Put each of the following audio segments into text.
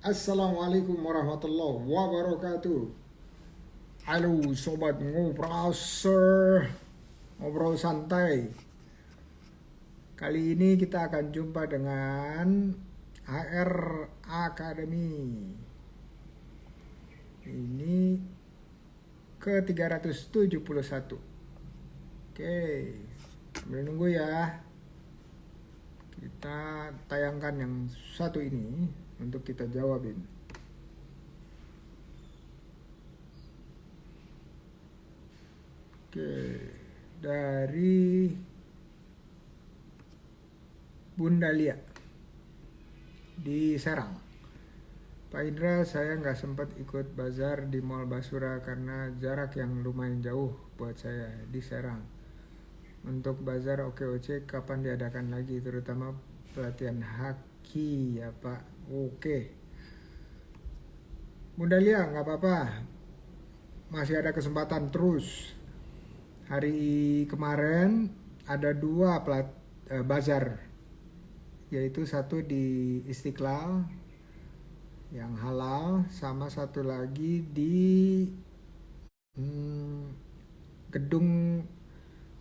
Assalamualaikum warahmatullahi wabarakatuh. Halo sobat ngobrol ngobrol santai. Kali ini kita akan jumpa dengan HR Academy. Ini ke 371. Oke, sambil nunggu ya. Kita tayangkan yang satu ini untuk kita jawabin. Oke, dari Bunda Lia di Serang. Pak Indra, saya nggak sempat ikut bazar di Mall Basura karena jarak yang lumayan jauh buat saya di Serang. Untuk bazar OKOC kapan diadakan lagi, terutama pelatihan haki ya Pak? Oke. Bunda Lia, nggak apa-apa. Masih ada kesempatan terus. Hari kemarin ada dua bazar, yaitu satu di Istiqlal yang halal, sama satu lagi di gedung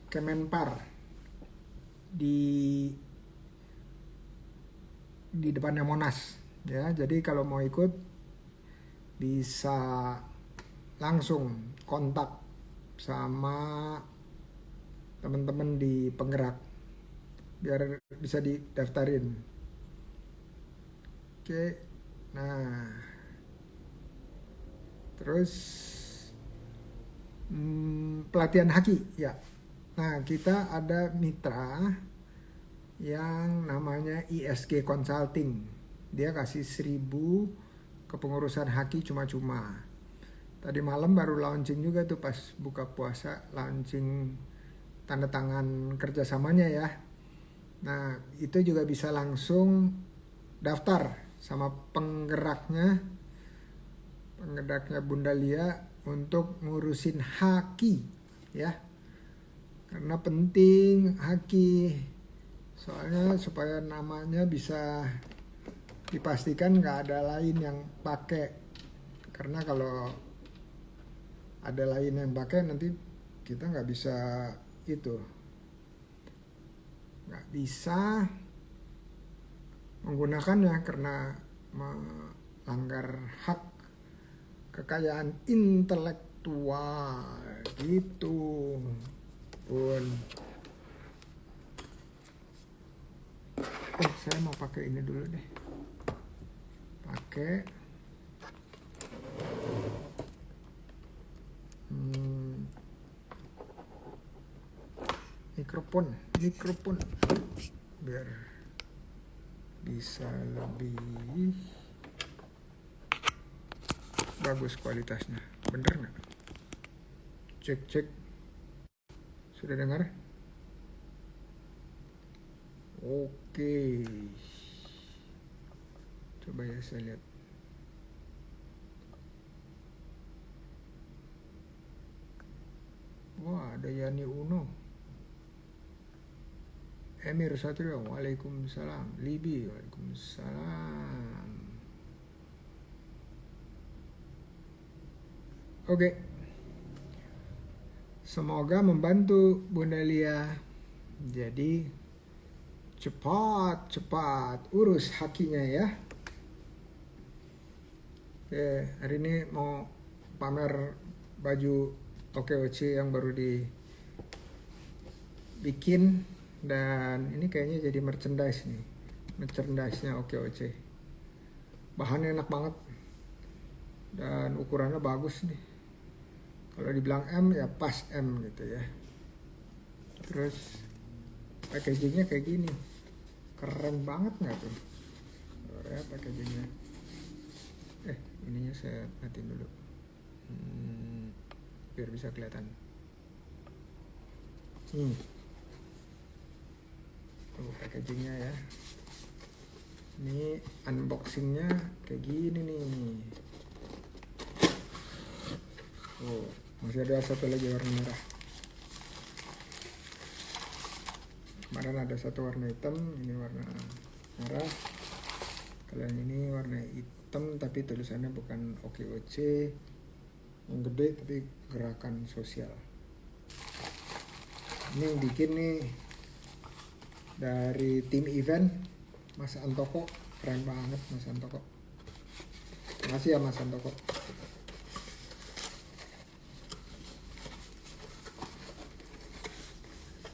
Kemenpar di depannya Monas ya. Jadi kalau mau ikut bisa langsung kontak sama teman-teman di penggerak biar bisa didaftarin. Oke, nah terus pelatihan haki ya. Nah, kita ada mitra yang namanya ISG Consulting. Dia kasih 1.000 kepengurusan haki cuma-cuma. Tadi malam baru launching juga tuh pas buka puasa, launching tanda tangan kerjasamanya ya. Nah, itu juga bisa langsung daftar sama penggeraknya Bunda Lia untuk ngurusin haki ya. Karena penting haki, soalnya supaya namanya bisa dipastikan nggak ada lain yang pakai. Karena kalau ada lain yang pakai nanti kita nggak bisa menggunakannya karena melanggar hak kekayaan intelektual gitu pun. Saya mau pakai ini dulu deh, pakai mikrofon biar bisa lebih bagus kualitasnya. Bener nggak? Cek sudah dengar? Oke, coba ya saya lihat. Wah, ada Yani Uno, Emir Satrio, waalaikumsalam. Libi, waalaikumsalam. Oke, semoga membantu Bunda Lia. Jadi cepat urus hakinya ya. Oke, hari ini mau pamer baju OKOC yang baru dibikin, dan ini kayaknya jadi merchandise-nya OKOC. Bahannya enak banget dan ukurannya bagus nih. Kalau dibilang M ya pas M gitu ya. Terus packagingnya kayak gini, keren banget nggak tuh? Ya packagingnya. Ininya saya matiin dulu biar bisa kelihatan. Tuh packagingnya ya. Ini unboxingnya kayak gini nih. Masih ada satu lagi warna merah. Kemarin ada satu warna hitam, ini warna merah. Kalau yang ini warna hitam hitam tapi tulisannya bukan OKOC, yang gede tapi gerakan sosial. Ini yang bikin nih dari tim event Mas Antoko, keren banget Mas Antoko. Makasih ya Mas Antoko.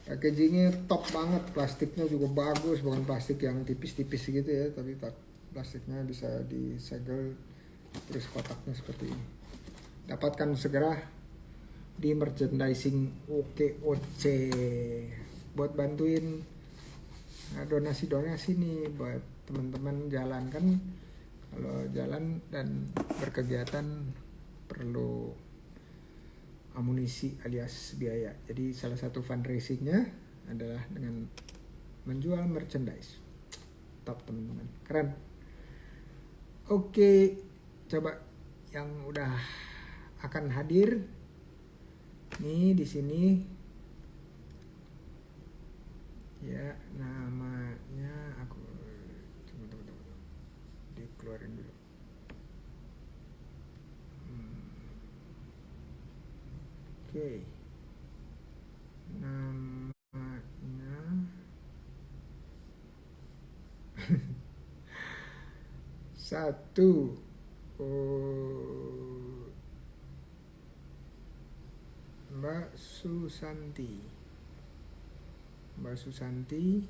Packagingnya top banget, plastiknya juga bagus, bukan plastik yang tipis-tipis gitu ya, tapi plastiknya bisa disegel, terus kotaknya seperti ini. Dapatkan segera di merchandising OKOC buat bantuin donasi-donasi nih buat teman-teman jalan kan. Kalau jalan dan berkegiatan perlu amunisi alias biaya. Jadi salah satu fundraisingnya adalah dengan menjual merchandise. Top teman-teman, keren. Oke, coba yang udah akan hadir nih di sini ya, namanya aku tunggu dikeluarin dulu. Oke. Namanya satu Mbak Susanti. Mbak Susanti,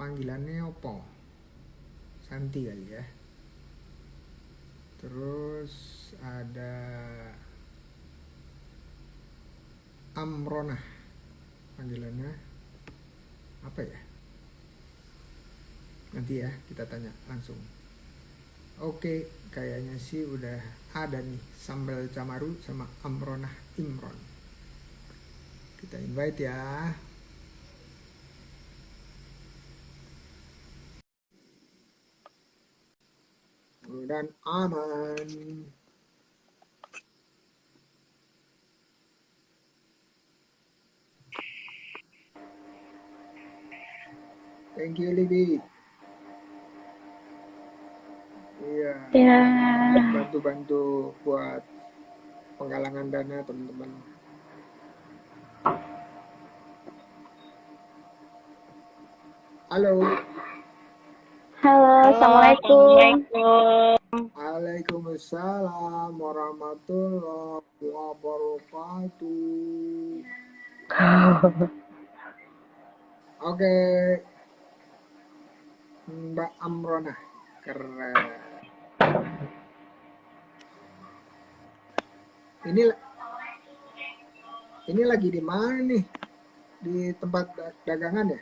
panggilannya opo? Santi kali ya. Terus ada Amronah, panggilannya apa ya? Nanti ya kita tanya langsung. Oke, kayaknya sih udah ada nih Sambal Camaru sama Amronah Imron. Kita invite ya. Dan aman. Thank you Libby. Iya. Ya, Bantu-bantu buat penggalangan dana teman-teman. Halo. halo, Assalamualaikum. Waalaikumsalam warahmatullahi wabarakatuh. Oke, Mbak Amrona, keren. Ini lagi di mana nih? Di tempat dagangan ya?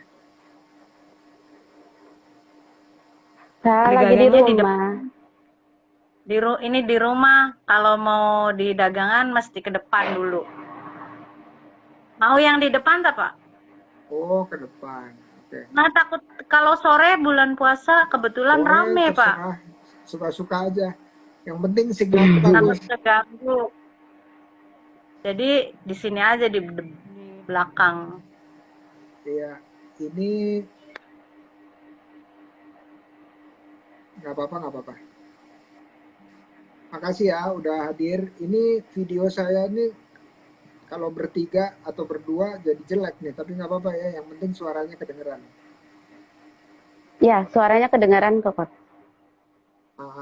Saya lagi di Dagangnya rumah. ini di rumah. Kalau mau di dagangan mesti ke depan dulu. Mau yang di depan tak, Pak? Oh, ke depan. Oke. Nah, takut kalau sore bulan puasa kebetulan rame, Pak. Terserah, suka-suka aja. Yang penting signalnya bagus. Takut terganggu. Jadi di sini aja di belakang. Iya, ini nggak apa-apa. Makasih ya udah hadir. Ini video saya ini kalau bertiga atau berdua jadi jelek nih, tapi nggak apa-apa ya. Yang penting suaranya kedengeran. Ya, suaranya kedengaran kok, Pak.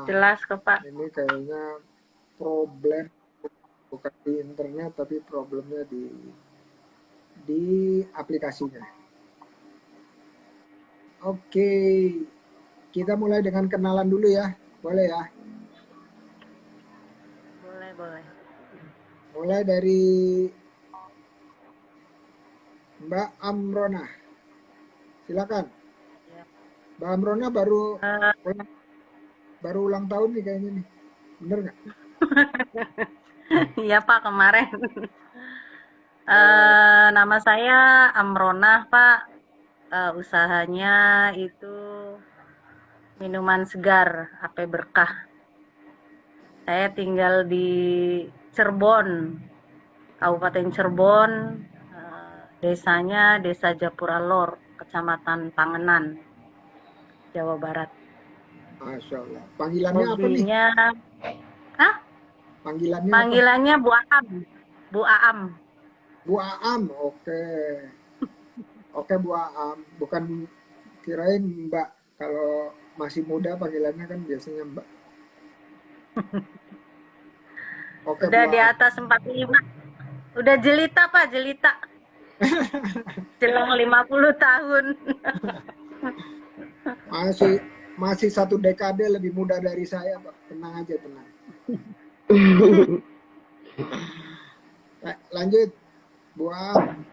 Jelas kok, Pak. Ini kayaknya problem bukan di internet, tapi problemnya di aplikasinya. Oke, kita mulai dengan kenalan dulu ya, boleh ya? Boleh. Mulai dari Mbak Amrona, silakan. Mbak Amrona baru ulang tahun nih kayaknya nih, bener nggak? Iya, Pak, kemarin. Nama saya Amronah, Pak. Usahanya itu minuman segar, AP Berkah. Saya tinggal di Cirebon, Kabupaten Cirebon. Desanya Desa Japura Lor, Kecamatan Pangenan, Jawa Barat. Masya Allah. Panggilannya apa nih? Hobinya, hah? Panggilannya apa? Panggilannya Bu Aam. Bu Aam. Bu Aam. Oke. Oke Bu Aam. Bukan kirain Mbak. Kalau masih muda panggilannya kan biasanya Mbak. Oke Udah Bu di Aam. atas 45. Udah jelita, Pak, jelita. Jelang 50 tahun. Masih masih satu dekade lebih muda dari saya, Pak. Tenang aja, tenang. Lanjut, Bu Am.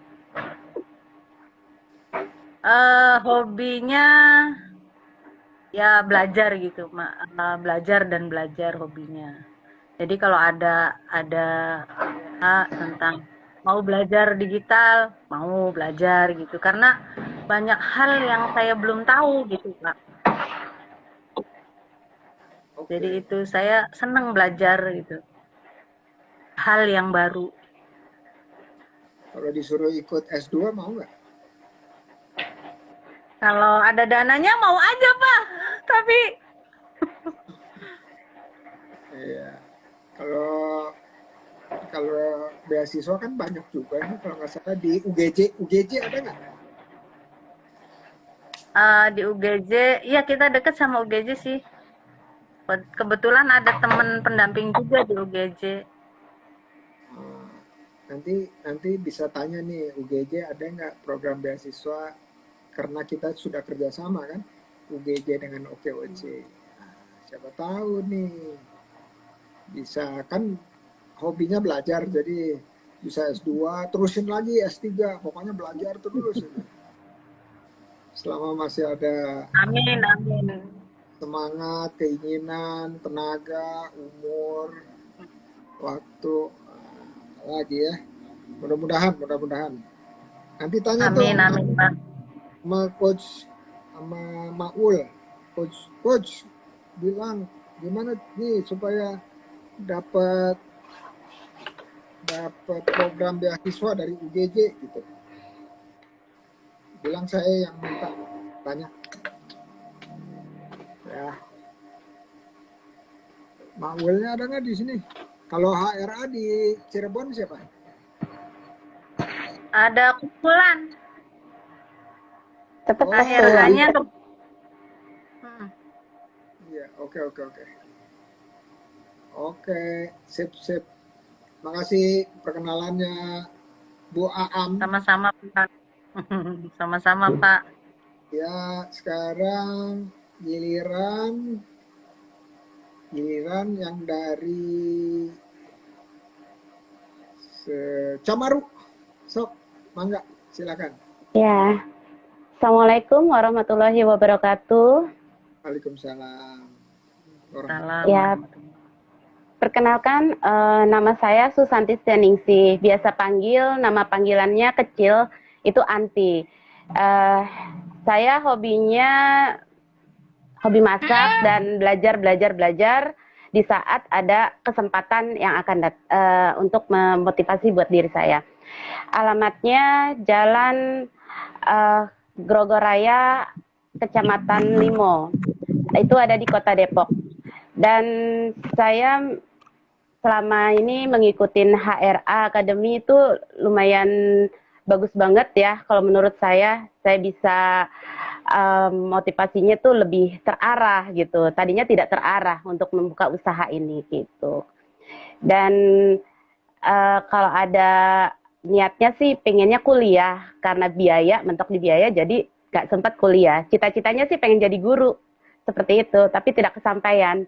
Hobinya ya belajar gitu, belajar dan belajar hobinya. Jadi kalau ada tentang mau belajar digital, mau belajar gitu. Karena banyak hal yang saya belum tahu gitu, Pak. Oke. Jadi itu saya senang belajar gitu. Hal yang baru. Kalau disuruh ikut S2 mau nggak? Kalau ada dananya mau aja, Pak. Tapi Iya. Kalau kalau beasiswa kan banyak juga nih, kalau nggak salah di UGJ ada nggak? di UGJ, iya kita deket sama UGJ sih. Kebetulan ada teman pendamping juga di UGJ. Nanti bisa tanya nih UGJ ada nggak program beasiswa, karena kita sudah kerjasama kan UGJ dengan OKOC. Nah, siapa tahu nih bisa kan, hobinya belajar jadi bisa S2 terusin lagi S3, pokoknya belajar terus selama masih ada Amin, amin. semangat, keinginan, tenaga, umur, waktu. Lagi ya, mudah-mudahan nanti tanya tuh Amin, amin, Pak. sama coach, sama Maul, coach bilang gimana nih supaya dapat program beasiswa dari UGJ gitu. Bilang saya yang minta, tanya ya. Maulnya ada nggak di sini? Kalau HRA di Cirebon siapa? Ada kumpulan. Tetap HRA-nya Iya, oke, sip. Makasih perkenalannya Bu Aam. sama-sama, Pak. Sama-sama, Pak. Ya, sekarang giliran yang dari Camaru. Sok, mangga, silakan. Ya, Assalamualaikum warahmatullahi wabarakatuh. Waalaikumsalam. Salam. Ya, perkenalkan nama saya Susanti Steningsih. Biasa panggil, nama panggilannya kecil itu Anti. Saya hobi masak dan belajar di saat ada kesempatan yang akan untuk memotivasi buat diri saya. Alamatnya Jalan Grogoraya, Kecamatan Limo. Itu ada di Kota Depok. Dan saya selama ini mengikuti HRA Academy itu lumayan bagus banget ya. Kalau menurut saya bisa motivasinya tuh lebih terarah gitu. Tadinya tidak terarah untuk membuka usaha ini gitu. Dan kalau ada niatnya sih pengennya kuliah, karena mentok di biaya jadi gak sempat kuliah. Cita-citanya sih pengen jadi guru seperti itu, tapi tidak kesampaian.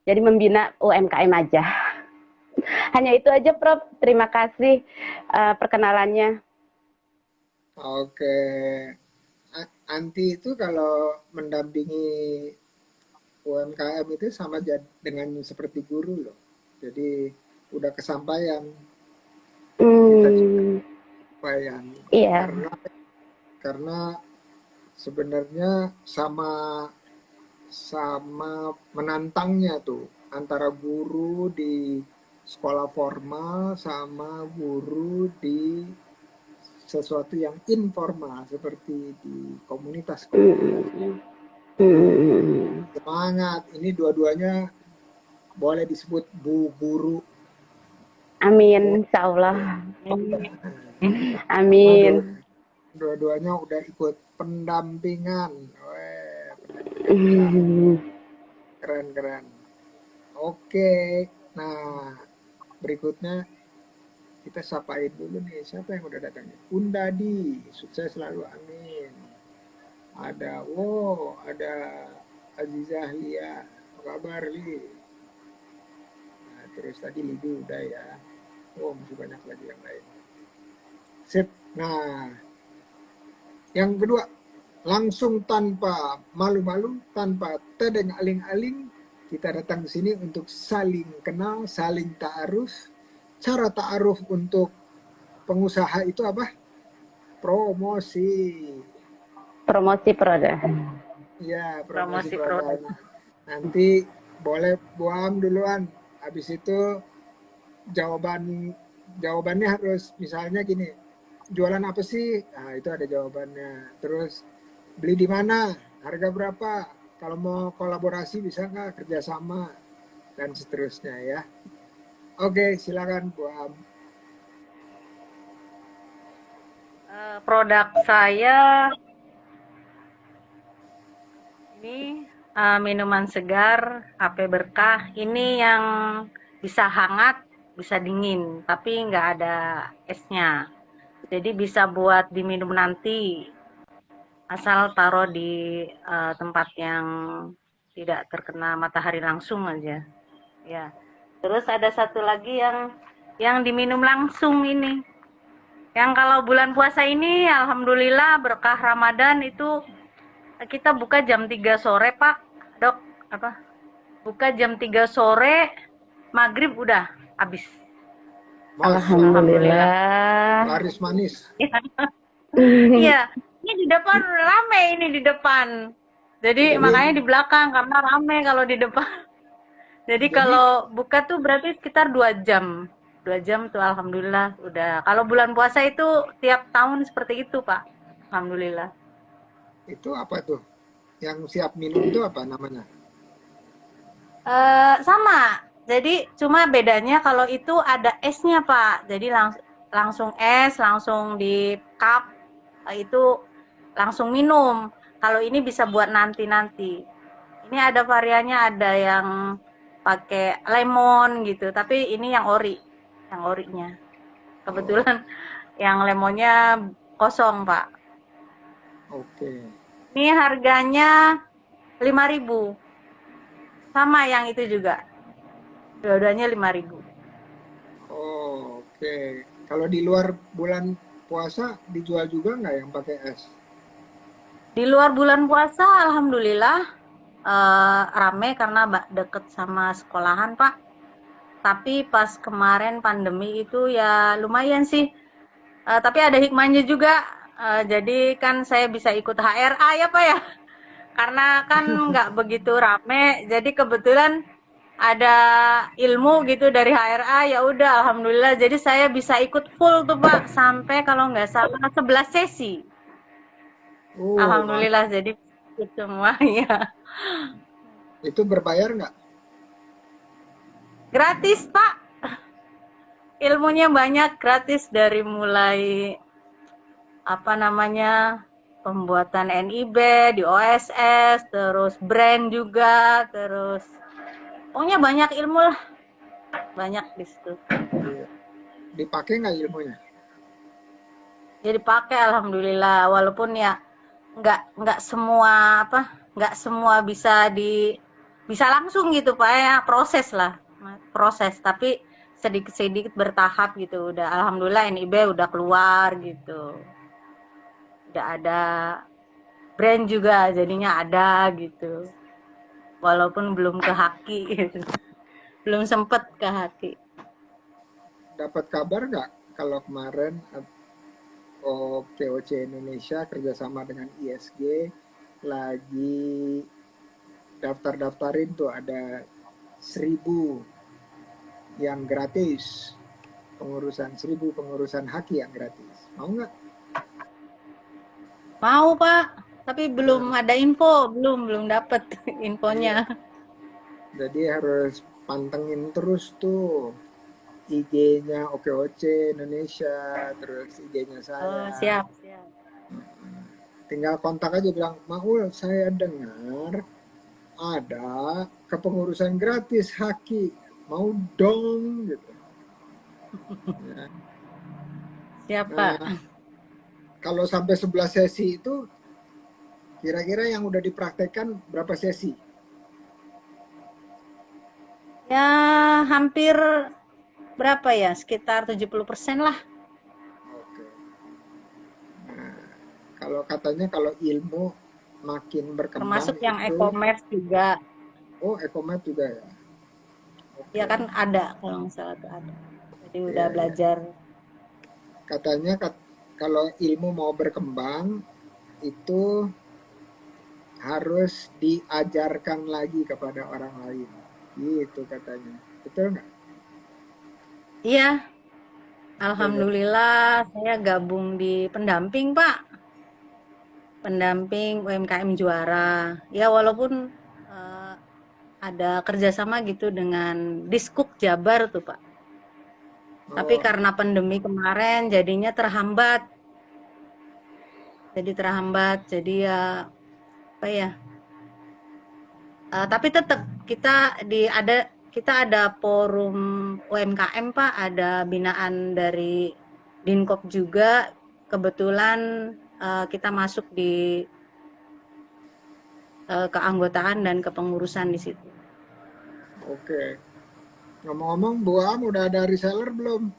Jadi membina UMKM aja. Hanya itu aja, Prof. Terima kasih perkenalannya. Oke. Anti itu kalau mendampingi UMKM itu sama dengan seperti guru loh. Jadi udah kesampaian. Kesampaian. Iya. Karena sebenarnya sama menantangnya tuh antara guru di sekolah formal sama guru di sesuatu yang informal seperti di komunitas. Cuma semangat. Ini dua-duanya boleh disebut Bu Guru. Amin, insya Allah. Karena Amin. dua-duanya udah ikut pendampingan. Weh, pendampingan Islam. Keren-keren. Oke, nah berikutnya kita sapain dulu nih. Siapa yang udah datang nih? Undadi, sukses selalu, amin. Ada Azizah Lia. Apa kabar, Li? Nah, terus tadi Libi udah ya. Oh, masih banyak lagi yang lain. Sip. Nah, yang kedua, langsung tanpa malu-malu, tanpa tedeng aling-aling, kita datang ke sini untuk saling kenal, saling ta'aruf. Cara ta'aruf untuk pengusaha itu apa? Promosi. Promosi produk. Ya, promosi Promosi produk. produk. Nanti boleh buam duluan. Habis itu jawabannya harus misalnya gini. Jualan apa sih? Nah, itu ada jawabannya. Terus beli di mana? Harga berapa? Kalau mau kolaborasi bisa nggak kerjasama? Dan seterusnya ya. Oke, silakan buam. Produk saya ini minuman segar HP Berkah. Ini yang bisa hangat, bisa dingin, tapi nggak ada esnya. Jadi bisa buat diminum nanti, asal taruh di tempat yang tidak terkena matahari langsung aja. Ya. Terus ada satu lagi yang diminum langsung ini. Yang kalau bulan puasa ini alhamdulillah berkah Ramadan itu kita buka jam 3 sore, Pak. Dok, apa? Buka jam 3 sore, maghrib udah habis. Alhamdulillah. Laris manis. Iya, ini di depan rame ini di depan. Jadi makanya di belakang karena rame kalau di depan. Jadi kalau buka tuh berarti sekitar 2 jam. 2 jam tuh alhamdulillah udah. Kalau bulan puasa itu tiap tahun seperti itu, Pak. Alhamdulillah. Itu apa tuh? Yang siap minum itu apa namanya? Sama. Jadi cuma bedanya kalau itu ada esnya, Pak. Jadi langsung es, langsung di cup itu langsung minum. Kalau ini bisa buat nanti-nanti. Ini ada variannya, ada yang pakai lemon gitu, tapi ini yang orinya. Kebetulan yang lemonnya kosong, Pak. Oke. Ini harganya 5.000. Sama yang itu juga. Dua-duanya 5.000. Oh, oke. Kalau di luar bulan puasa dijual juga nggak yang pakai es? Di luar bulan puasa alhamdulillah rame karena deket sama sekolahan, Pak. Tapi pas kemarin pandemi itu ya lumayan sih. Tapi ada hikmahnya juga. Jadi kan saya bisa ikut HRA ya, Pak ya. Karena kan nggak begitu rame. Jadi kebetulan ada ilmu gitu dari HRA, ya udah alhamdulillah. Jadi saya bisa ikut full tuh, Pak, sampai kalau nggak salah 11 sesi. Oh, Alhamdulillah jadi ikut semua ya. itu berbayar nggak? Gratis, Pak. Ilmunya banyak, gratis dari mulai apa namanya? Pembuatan NIB di OSS, terus brand juga, terus pokoknya banyak ilmu lah. Banyak di situ. Iya. Dipakai nggak ilmunya? Jadi pakai alhamdulillah, walaupun ya nggak semua nggak semua bisa langsung gitu Pak ya, proses, tapi sedikit bertahap gitu. Udah alhamdulillah NIB udah keluar gitu, udah ada brand juga jadinya ada gitu, walaupun belum ke haki gitu. Belum sempet ke haki. Dapat kabar nggak kalau kemarin OKOC Indonesia kerjasama dengan ISG lagi daftarin tuh ada 1.000 yang gratis, pengurusan 1.000 pengurusan haki yang gratis. Mau nggak? Mau Pak, tapi belum ada info, belum dapet infonya. Jadi harus pantengin terus tuh IG-nya OKOC Indonesia, terus IG-nya Oh, saya. siap. Tinggal kontak aja bilang, Maul, saya dengar ada kepengurusan gratis Haki, mau dong gitu. Ya. Siap, Pak. Nah, kalau sampai 11 sesi itu kira-kira yang udah dipraktekkan berapa sesi? Ya, hampir berapa ya? Sekitar 70% lah. Oke. Nah, kalau katanya kalau ilmu makin berkembang Termasuk yang itu, e-commerce juga. oh ekomat juga ya. Oke. Ya kan ada, kalau nggak salah tuh ada. Jadi udah Iya, iya. belajar. Katanya kalau ilmu mau berkembang itu harus diajarkan lagi kepada orang lain. Gitu katanya. Betul nggak? Iya, Betul ya? alhamdulillah saya gabung di pendamping, Pak. Pendamping UMKM juara. Ya walaupun ada kerjasama gitu dengan Diskuk Jabar tuh, Pak. Tapi Oh, karena pandemi kemarin jadinya terhambat. Jadi ya apa ya? Tapi tetap kita ada forum UMKM, Pak, ada binaan dari Dinkop juga. Kebetulan kita masuk di keanggotaan dan kepengurusan di situ. oke. Ngomong-ngomong, Bu Am udah ada reseller belum?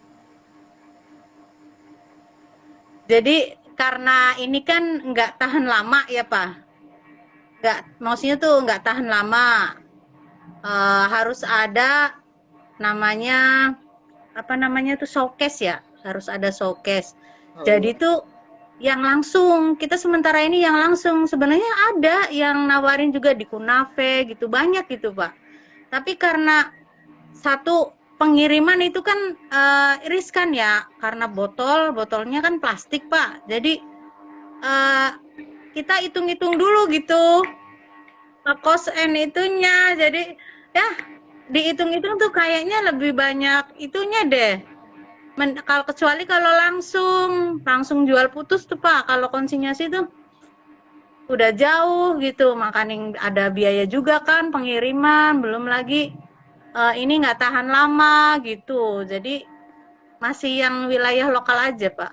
Jadi karena ini kan nggak tahan lama ya, Pak. Maksudnya tuh nggak tahan lama. Harus ada namanya apa namanya tuh showcase ya, harus ada showcase. Oh, Jadi tuh yang langsung kita sementara ini yang langsung sebenarnya ada yang nawarin juga di Kunafe gitu, banyak gitu, Pak. Tapi karena satu pengiriman itu kan riskan ya, karena botolnya kan plastik, Pak. Jadi kita hitung-hitung dulu gitu cost and itunya. Jadi ya dihitung-hitung tuh kayaknya lebih banyak itunya deh. Kalau kecuali kalau langsung jual putus tuh, Pak. Kalau konsinyasi tuh udah jauh gitu, makanya ada biaya juga kan pengiriman, belum lagi ini nggak tahan lama gitu. Jadi masih yang wilayah lokal aja, Pak,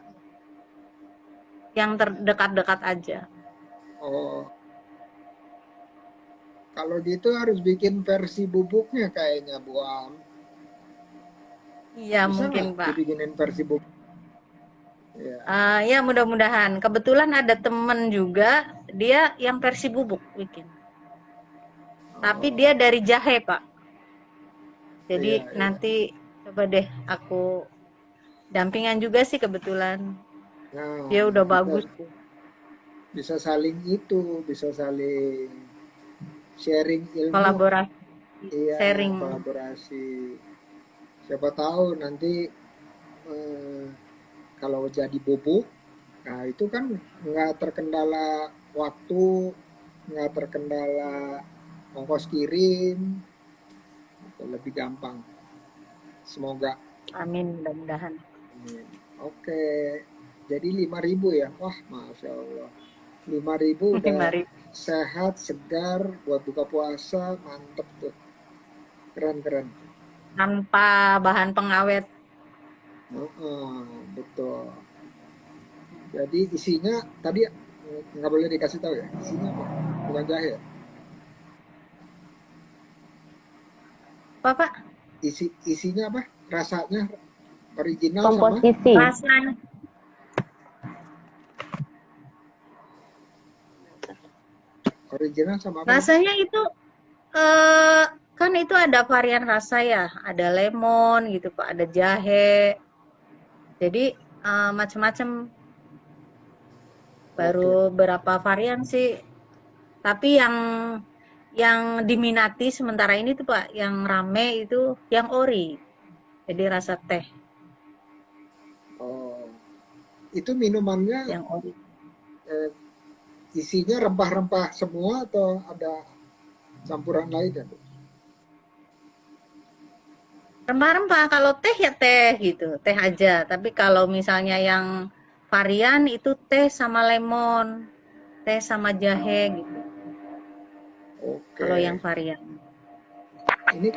yang terdekat-dekat aja. oh, kalau gitu harus bikin versi bubuknya kayaknya Bu Am. Iya Bisa mungkin, nggak Pak. dibikinin versi bubuk? Ya. Ya mudah-mudahan. Kebetulan ada temen juga, dia yang versi bubuk bikin. Tapi Oh, dia dari jahe, Pak. iya, Jadi iya. nanti coba deh aku dampingan juga sih kebetulan. Dia Nah, udah bisa bagus. bisa saling itu, bisa saling sharing ilmu, Kolaborasi, iya, sharing. kolaborasi. Siapa tahu nanti eh, kalau jadi bubuk, nah itu kan nggak terkendala waktu, nggak terkendala ongkos kirim, lebih gampang. Semoga. Amin, mudah-mudahan. Amin. Oke, jadi 5.000 ya, wah masya Allah, 5.000 udah Mari sehat, segar buat buka puasa, mantep tuh, keren keren. tanpa bahan pengawet. Betul. Jadi isinya tadi nggak boleh dikasih tahu ya, isinya apa? Bukan jahe ya? Apa, Pak? Isinya apa? Rasanya original sama Komposisi. Rasanya original sama apa? rasanya itu eh kan itu ada varian rasa ya, ada lemon gitu, Pak, ada jahe. Jadi macam-macam, baru berapa varian sih. Tapi yang diminati sementara ini tuh, Pak, yang rame itu yang ori. Jadi rasa teh Oh, itu minumannya yang ori. eh, isinya rempah-rempah semua atau ada campuran lain ya, Bu? Rempah-rempah, kalau teh ya teh gitu, teh aja. Tapi kalau misalnya yang varian itu teh sama lemon, teh sama jahe gitu. Oke. Kalau yang varian. Ini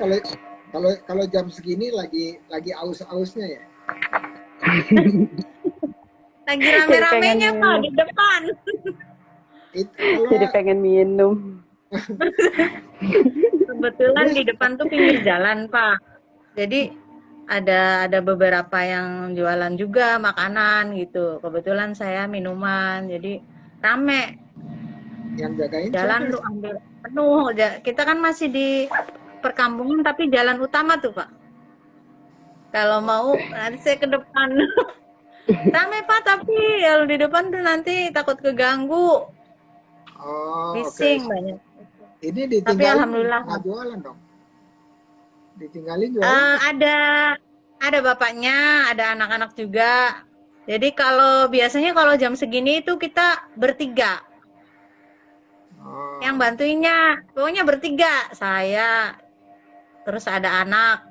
kalau jam segini lagi aus-ausnya ya. Lagi Jadi pengen rame-ramenya Pak minum. di depan. Jadi Kalau pengen minum. Kebetulan terus di depan tuh pinggir jalan Pak. Jadi ada beberapa yang jualan juga makanan gitu. Kebetulan saya minuman, jadi rame. yang jagain siapa? Jalan tuh hampir penuh. Kita kan masih di perkampungan tapi jalan utama tuh Pak. Kalau mau nanti saya ke depan. Rame Pak, tapi kalau di depan tuh nanti takut keganggu. Oh, oke. Bising banyak. Ini Tapi ditinggalin alhamdulillah nggak jualan dong? Ditinggalin jualan nggak? ada bapaknya, ada anak-anak juga. Jadi kalau biasanya kalau jam segini itu kita bertiga. Yang Oh, bantuinnya pokoknya bertiga, saya terus ada anak.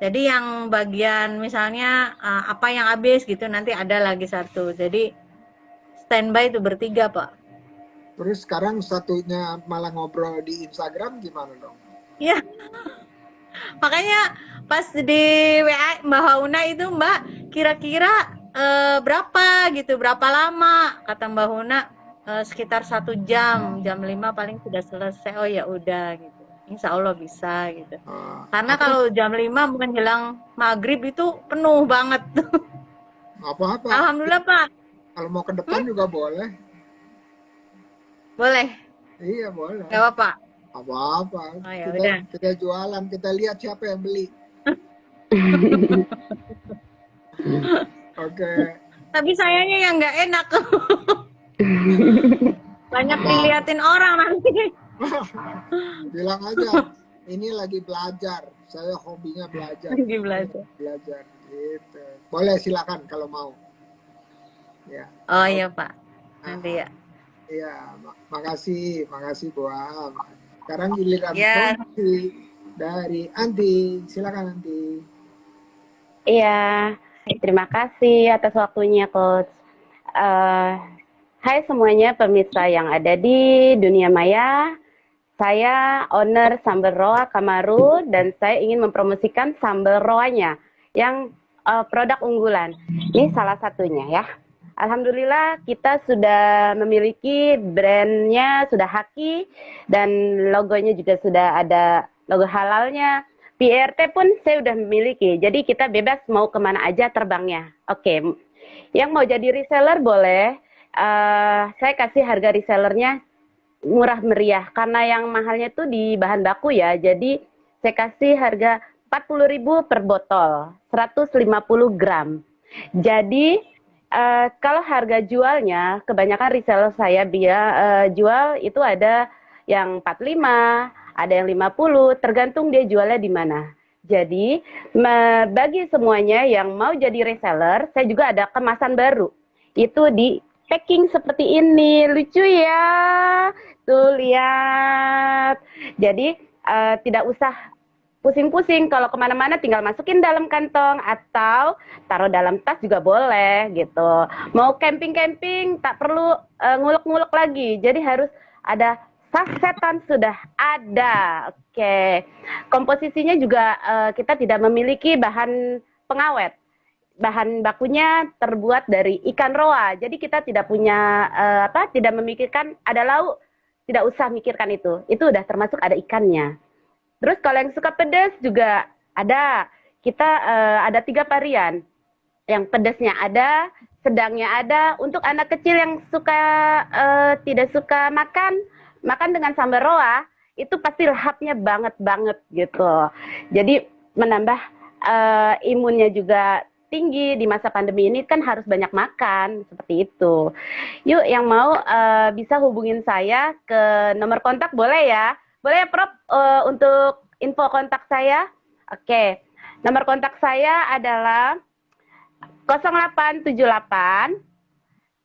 Jadi yang bagian misalnya apa yang habis gitu nanti ada lagi satu. Jadi standby itu bertiga, Pak. terus sekarang satunya malah ngobrol di Instagram gimana dong? Ya, makanya pas di WA Mbak Hauna itu, Mbak, kira-kira berapa gitu, berapa lama? Kata Mbak Hauna sekitar 1 jam, jam 5 paling sudah selesai. Oh ya udah gitu. Insya Allah bisa gitu. Karena Apa kalau jam 5 menjelang maghrib itu penuh banget. apa-apa? Alhamdulillah Pak. Kalau mau ke depan juga boleh. Boleh, Iya boleh. gak apa-apa. Apa-apa. Oh ya Kita udah. kita jualan, kita lihat siapa yang beli. Oke. Tapi sayangnya yang nggak enak. Banyak Apa? diliatin orang nanti. Bilang aja, ini lagi belajar. Saya hobinya belajar. Lagi belajar. Belajar gitu. Boleh silakan kalau mau. Ya. Oh iya Pak. Ah, Nanti ya. iya, makasih Bu Am. Sekarang giliran Ya, Fonsi dari Anti. Silakan Anti. Iya, terima kasih atas waktunya, Coach. Eh, hai semuanya pemirsa yang ada di dunia maya. Saya owner Sambal Roa Kamaru dan saya ingin mempromosikan sambal roanya yang produk unggulan. Ini salah satunya ya. Alhamdulillah kita sudah memiliki brandnya, sudah Haki dan logonya juga sudah ada logo halalnya. PRT pun saya udah memiliki, jadi kita bebas mau kemana aja terbangnya. Oke, yang mau jadi reseller boleh. Saya kasih harga resellernya murah meriah karena yang mahalnya itu di bahan baku ya. Jadi saya kasih harga 40.000 per botol, 150 gram. Jadi kalau harga jualnya kebanyakan reseller saya jual itu ada yang 45, ada yang 50, tergantung dia jualnya di mana. Jadi bagi semuanya yang mau jadi reseller, saya juga ada kemasan baru. Itu di packing seperti ini, lucu ya. Tuh lihat. Jadi tidak usah pusing-pusing, kalau kemana-mana tinggal masukin dalam kantong atau taruh dalam tas juga boleh gitu. Mau camping-camping tak perlu ngulek-ngulek lagi, jadi harus ada sasetan sudah ada. Oke. Komposisinya juga kita tidak memiliki bahan pengawet. Bahan bakunya terbuat dari ikan roa. Jadi kita tidak punya tidak memikirkan ada lauk, tidak usah mikirkan itu. Itu udah termasuk ada ikannya. Terus kalau yang suka pedas juga ada. Kita ada 3 varian. Yang pedasnya ada, sedangnya ada. Untuk anak kecil yang suka tidak suka makan dengan sambal roa, itu pasti lahapnya banget gitu. Jadi menambah imunnya juga tinggi di masa pandemi ini kan harus banyak makan seperti itu. Yuk yang mau bisa hubungin saya ke nomor kontak boleh ya? Boleh ya Prof untuk info kontak saya? Oke. Nomor kontak saya adalah 0878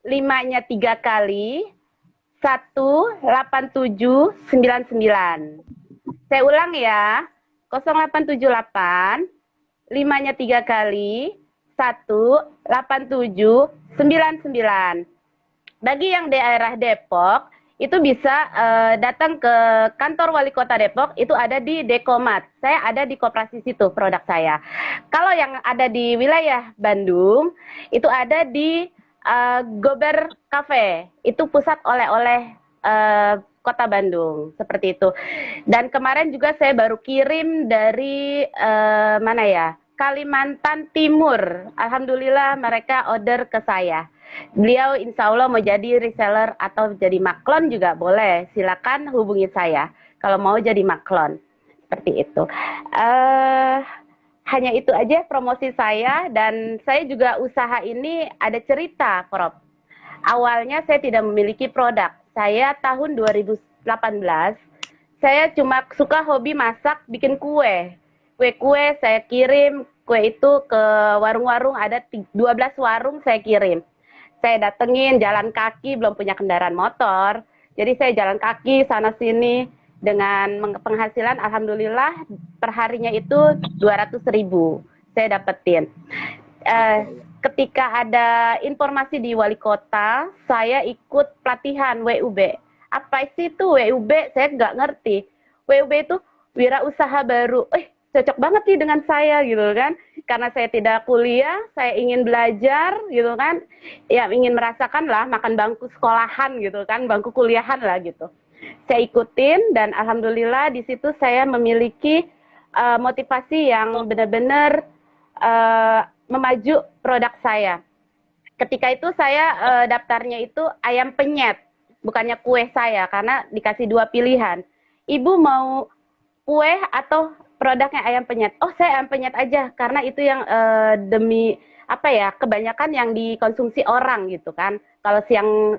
5-nya 3 kali 18799. Saya ulang ya, 0878 5-nya 3 kali 18799. Bagi yang daerah Depok itu bisa datang ke kantor wali kota Depok, itu ada di Dekomat. Saya ada di koperasi situ produk saya. Kalau yang ada di wilayah Bandung itu ada di Gober Cafe, itu pusat oleh-oleh Kota Bandung, seperti itu. Dan kemarin juga saya baru kirim dari mana ya, Kalimantan Timur. Alhamdulillah mereka order ke saya. Beliau insya Allah mau jadi reseller atau jadi maklon juga boleh. Silakan hubungi saya kalau mau jadi maklon. Seperti itu. Hanya itu aja promosi saya, dan saya juga usaha ini ada cerita, Prof. Awalnya saya tidak memiliki produk. Saya tahun 2018, saya cuma suka hobi masak, bikin kue. Kue-kue saya kirim, kue itu ke warung-warung, ada 12 warung saya kirim. Saya datengin jalan kaki, belum punya kendaraan motor. Jadi saya jalan kaki sana-sini dengan penghasilan alhamdulillah perharinya itu 200.000 saya dapetin. Ketika ada informasi di wali kota, saya ikut pelatihan WUB. Apa sih itu WUB? Saya nggak ngerti. WUB itu wirausaha baru. Cocok banget nih dengan saya gitu kan. Karena saya tidak kuliah, saya ingin belajar gitu kan. Ya ingin merasakan lah makan bangku sekolahan gitu kan, bangku kuliahan lah gitu. Saya ikutin dan alhamdulillah di situ saya memiliki motivasi yang benar-benar memaju produk saya. Ketika itu saya daftarnya itu ayam penyet, bukannya kue saya, karena dikasih 2 pilihan. Ibu mau kue atau produknya ayam penyet? Oh, saya ayam penyet aja, karena itu yang demi apa ya, kebanyakan yang dikonsumsi orang gitu kan. Kalau siang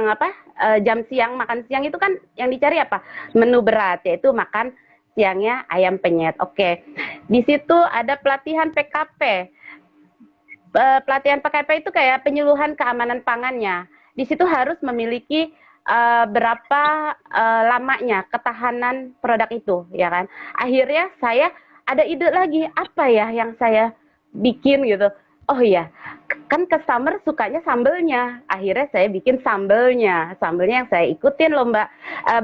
apa, jam siang, makan siang itu kan yang dicari apa? Menu berat, yaitu makan siangnya ayam penyet. Oke. Di situ ada pelatihan PKP. Pelatihan PKP itu kayak penyuluhan keamanan pangannya. Di situ harus memiliki berapa lamanya ketahanan produk itu, ya kan. Akhirnya saya ada ide lagi, apa ya yang saya bikin gitu. Oh iya, kan customer sukanya sambelnya. Akhirnya saya bikin sambelnya. Sambelnya yang saya ikutin lomba,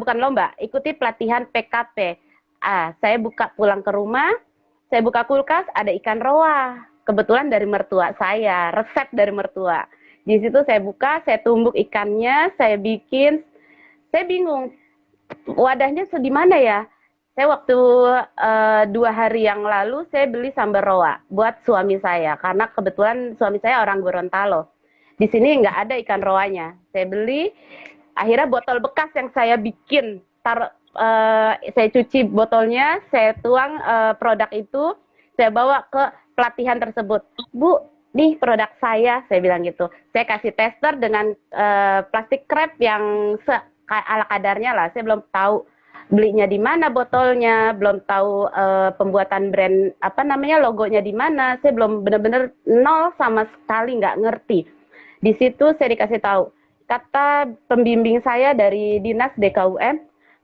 bukan lomba, ikuti pelatihan PKP. Saya buka pulang ke rumah, saya buka kulkas, ada ikan roa. Kebetulan dari mertua saya, resep dari mertua. Di situ saya buka, saya tumbuk ikannya, saya bikin. Saya bingung, wadahnya di mana ya? Saya waktu 2 hari yang lalu, saya beli sambal roa buat suami saya. Karena kebetulan suami saya orang Gorontalo. Di sini nggak ada ikan roanya. Saya beli, akhirnya botol bekas yang saya bikin, saya cuci botolnya, saya tuang produk itu, saya bawa ke pelatihan tersebut. Bu, nih produk saya bilang gitu. Saya kasih tester dengan plastik krep yang ala kadarnya lah. Saya belum tahu belinya di mana botolnya, belum tahu pembuatan brand apa namanya, logonya di mana. Saya belum benar-benar nol sama sekali, nggak ngerti. Di situ saya dikasih tahu, kata pembimbing saya dari Dinas DKUM,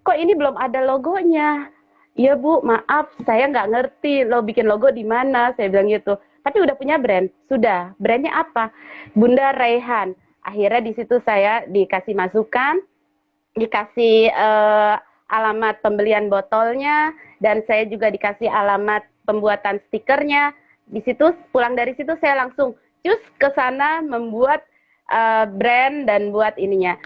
kok ini belum ada logonya? Iya Bu, maaf, saya nggak ngerti lo bikin logo di mana, saya bilang gitu. Tapi udah punya brand, sudah. Brandnya apa? Bunda Raihan. Akhirnya di situ saya dikasih masukan, dikasih alamat pembelian botolnya, dan saya juga dikasih alamat pembuatan stikernya. Di situ, pulang dari situ saya langsung cus ke sana membuat brand dan buat ininya.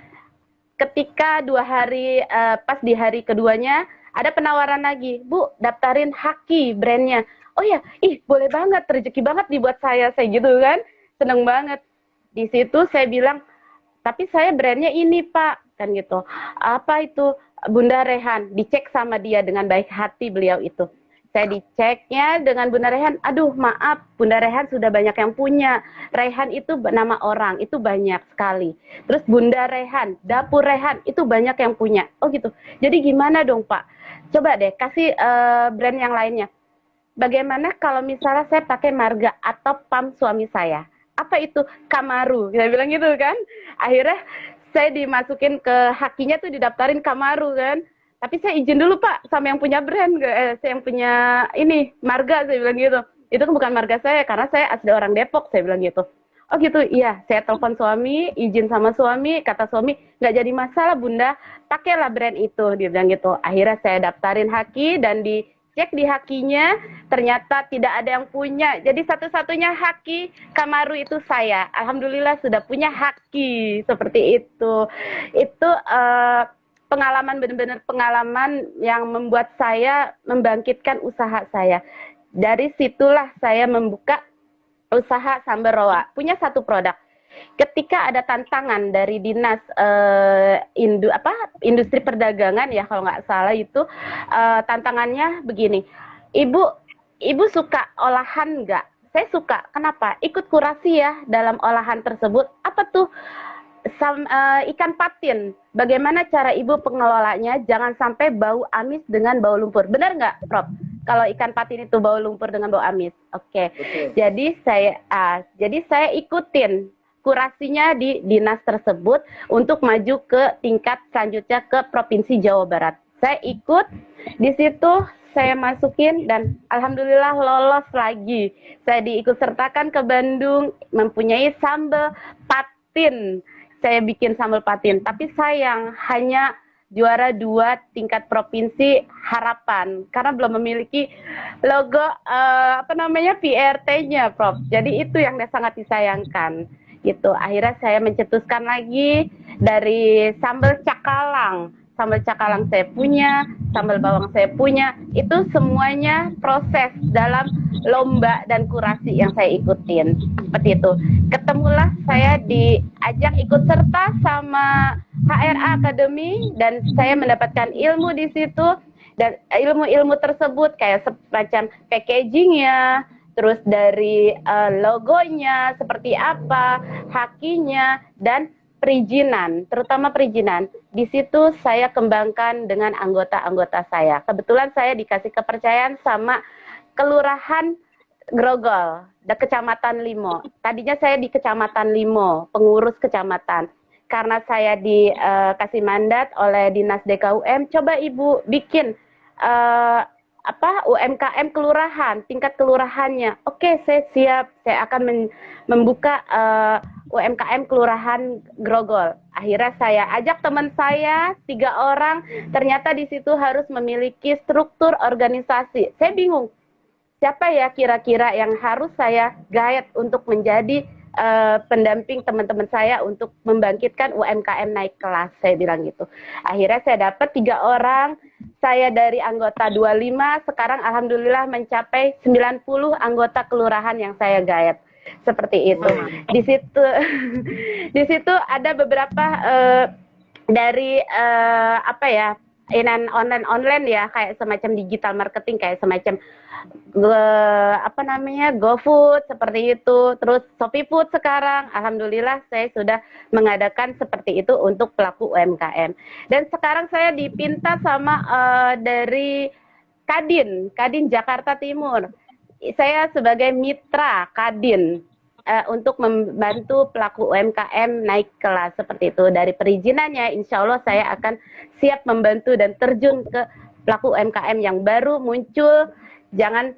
Ketika 2 hari, pas di hari keduanya, ada penawaran lagi, Bu, daftarin Haki brandnya. Oh ya, boleh banget, rezeki banget dibuat saya gitu kan, seneng banget. Di situ saya bilang, tapi saya brandnya ini Pak, kan gitu. Apa itu? Bunda Rehan, dicek sama dia dengan baik hati beliau itu. Saya diceknya dengan Bunda Rehan, aduh maaf, Bunda Rehan sudah banyak yang punya. Rehan itu nama orang, itu banyak sekali. Terus Bunda Rehan, Dapur Rehan, itu banyak yang punya. Oh gitu, jadi gimana dong Pak? Coba deh kasih brand yang lainnya. Bagaimana kalau misalnya saya pakai marga atau pam suami saya? Apa itu? Kamaru, kita bilang gitu kan. Akhirnya saya dimasukin ke hakinya tuh didaftarin Kamaru kan. Tapi saya izin dulu Pak sama yang punya brand, saya yang punya ini marga, saya bilang gitu. Itu kan bukan marga saya karena saya asli orang Depok, saya bilang gitu. Oh gitu, iya. Saya telepon suami, izin sama suami, kata suami nggak jadi masalah Bunda, pakailah brand itu, dia bilang gitu. Akhirnya saya daftarin haki dan dicek di hakinya, ternyata tidak ada yang punya. Jadi satu-satunya haki Kamaru itu saya. Alhamdulillah sudah punya haki seperti itu. Itu pengalaman, benar-benar pengalaman yang membuat saya membangkitkan usaha saya. Dari situlah saya membuka usaha sambal rawa. Punya satu produk. Ketika ada tantangan dari dinas industri perdagangan ya kalau nggak salah itu, tantangannya begini. Ibu suka olahan nggak? Saya suka. Kenapa? Ikut kurasi ya dalam olahan tersebut. Apa tuh? Ikan patin. Bagaimana cara ibu pengelolanya? Jangan sampai bau amis dengan bau lumpur. Benar nggak, Prof? Kalau ikan patin itu bau lumpur dengan bau amis. Oke. Jadi saya ikutin kurasinya di dinas tersebut untuk maju ke tingkat selanjutnya ke Provinsi Jawa Barat. Saya ikut di situ, saya masukin dan alhamdulillah lolos lagi. Saya diikut sertakan ke Bandung mempunyai sambal patin. Saya bikin sambal patin, tapi sayang hanya juara 2 tingkat provinsi harapan karena belum memiliki logo PRT-nya, Prof. Jadi itu yang sangat disayangkan. Gitu. Akhirnya saya mencetuskan lagi dari sambal cakalang. Sambal cakalang saya punya, sambal bawang saya punya. Itu semuanya proses dalam lomba dan kurasi yang saya ikutin. Seperti itu. Ketemulah saya diajak ikut serta sama HRA Academy dan saya mendapatkan ilmu di situ, dan ilmu-ilmu tersebut kayak semacam packagingnya, terus dari logonya seperti apa, hakinya, dan perizinan, terutama perizinan. Di situ saya kembangkan dengan anggota-anggota saya. Kebetulan saya dikasih kepercayaan sama Kelurahan Grogol, Kecamatan Limo. Tadinya saya di Kecamatan Limo, pengurus kecamatan. Karena saya dikasih mandat oleh Dinas DKUM, coba Ibu bikin UMKM kelurahan, tingkat kelurahannya. Oke, saya siap. Saya akan membuka UMKM kelurahan Grogol. Akhirnya saya ajak teman saya 3 orang. Ternyata di situ harus memiliki struktur organisasi. Saya bingung. Siapa ya kira-kira yang harus saya guide untuk menjadi pendamping teman-teman saya untuk membangkitkan UMKM naik kelas, saya bilang gitu. Akhirnya saya dapat 3 orang, saya dari anggota 25, sekarang alhamdulillah mencapai 90 anggota kelurahan yang saya guide. Seperti itu. Di situ ada beberapa dari online ya, kayak semacam digital marketing, kayak semacam GoFood seperti itu, terus Shopee Food sekarang. Alhamdulillah saya sudah mengadakan seperti itu untuk pelaku UMKM. Dan sekarang saya dipinta sama dari Kadin Jakarta Timur. Saya sebagai mitra Kadin untuk membantu pelaku UMKM naik kelas seperti itu. Dari perizinannya, insya Allah saya akan siap membantu dan terjun ke pelaku UMKM yang baru muncul. Jangan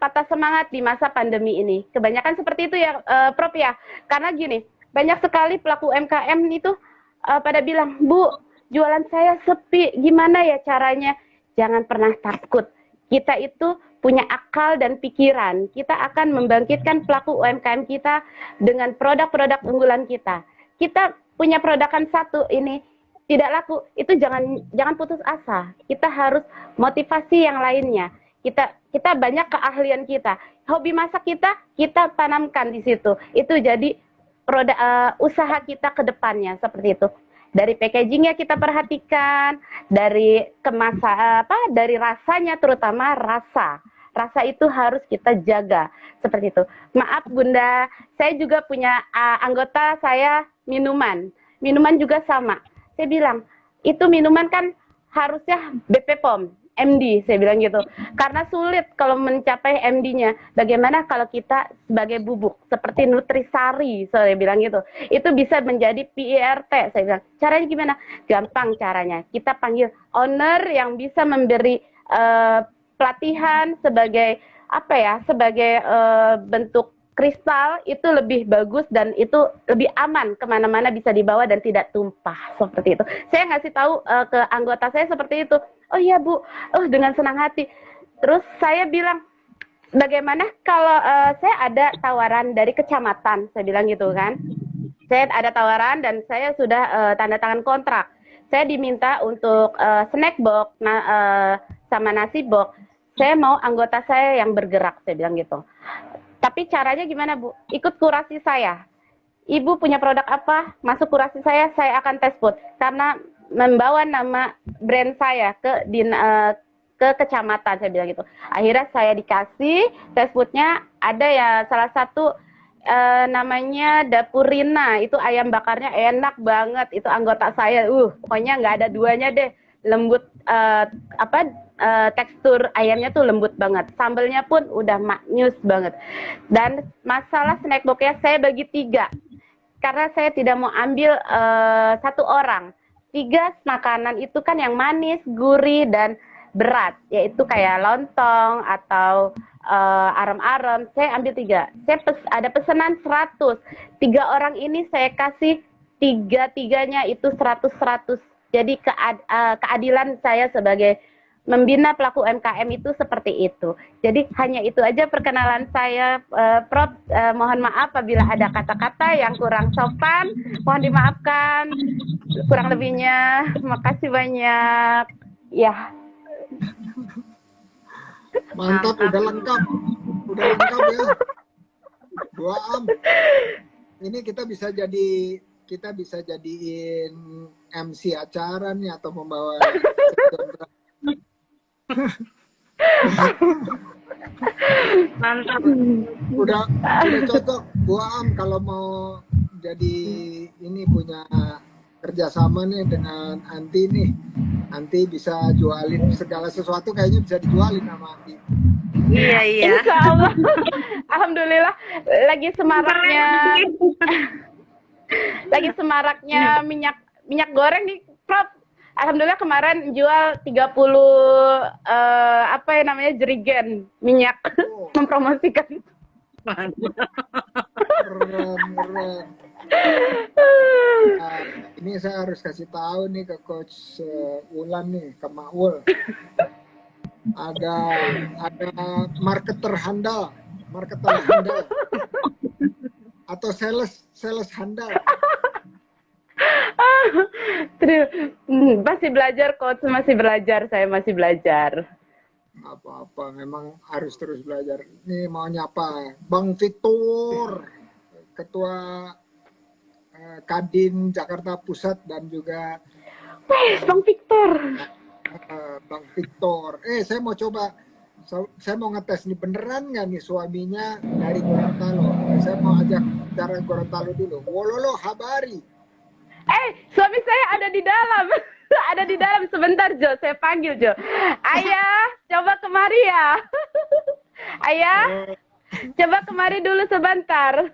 patah semangat di masa pandemi ini. Kebanyakan seperti itu ya, Prof ya. Karena gini, banyak sekali pelaku UMKM itu pada bilang, Bu, jualan saya sepi, gimana ya caranya? Jangan pernah takut. Kita itu punya akal dan pikiran. Kita akan membangkitkan pelaku UMKM kita dengan produk-produk unggulan kita. Kita punya produkan satu ini tidak laku, itu jangan putus asa. Kita harus motivasi yang lainnya. Kita banyak keahlian kita. Hobi masak kita tanamkan di situ. Itu jadi produk usaha kita ke depannya seperti itu. Dari packagingnya kita perhatikan, dari dari rasanya, terutama rasa itu harus kita jaga seperti itu. Maaf Bunda, saya juga punya anggota saya minuman juga sama. Saya bilang itu minuman kan harusnya BP POM, MD, saya bilang gitu. Karena sulit kalau mencapai MD-nya. Bagaimana kalau kita sebagai bubuk, seperti Nutrisari, saya bilang gitu. Itu bisa menjadi PIRT, saya bilang. Caranya gimana? Gampang caranya. Kita panggil owner yang bisa memberi pelatihan sebagai apa ya, sebagai bentuk kristal, itu lebih bagus dan itu lebih aman, kemana-mana bisa dibawa dan tidak tumpah, seperti itu. Saya ngasih tahu ke anggota saya seperti itu. Oh iya Bu, oh dengan senang hati. Terus saya bilang, bagaimana kalau saya ada tawaran dari kecamatan, saya bilang gitu kan. Saya ada tawaran dan saya sudah tanda tangan kontrak. Saya diminta untuk snack box sama nasi box. Saya mau anggota saya yang bergerak, saya bilang gitu. Tapi caranya gimana Bu? Ikut kurasi saya. Ibu punya produk apa? Masuk kurasi saya akan tes food. Karena membawa nama brand saya ke kecamatan, saya bilang gitu. Akhirnya saya dikasih tes foodnya, ada ya salah satu namanya Dapurina, itu ayam bakarnya enak banget, itu anggota saya, pokoknya nggak ada duanya deh, lembut, tekstur ayamnya tuh lembut banget, sambelnya pun udah maknyus banget. Dan masalah snack box-nya saya bagi 3, karena saya tidak mau ambil 1 orang. 3 makanan itu kan yang manis, gurih, dan berat, yaitu kayak lontong atau arem-arem. Saya ambil 3. Saya ada pesanan 100. 3 orang ini saya kasih 3-tiganya itu 100-100. Jadi keadilan saya sebagai membina pelaku UMKM itu seperti itu. Jadi hanya itu aja perkenalan saya, Prof. Mohon maaf apabila ada kata-kata yang kurang sopan, mohon dimaafkan. Kurang lebihnya, makasih banyak. Ya. Mantap, udah lengkap ya. Bu Am, ini kita bisa jadiin MC acara nih atau membawa Mantap. udah cocok Bu Am kalau mau jadi ini, punya kerjasama nih dengan Anti nih. Anti bisa jualin segala sesuatu, kayaknya bisa dijualin sama Anti. Iya. Insya Allah. Alhamdulillah lagi semaraknya minyak goreng nih, Prof. Alhamdulillah kemarin jual 30 jerigen minyak. Mempromosikan. Keren. Nah, ini saya harus kasih tahu nih ke Coach Ulan nih, ke Maul. Ada marketer handal atau sales handal. Masih belajar, Coach, saya masih belajar. Apa-apa, memang harus terus belajar. Nih mau nyapa Bang Victor, Ketua Kadin Jakarta Pusat, dan juga Bang Victor. Bang Victor. Saya mau coba, saya mau ngetes nih, beneran nggak nih suaminya dari Gorontalo. Saya mau ajak bicara Gorontalo dulu. Wololo habari. Suami saya ada di dalam. Ada di dalam, sebentar Jo, saya panggil Jo. Ayah, coba kemari ya. Ayah, coba kemari dulu sebentar.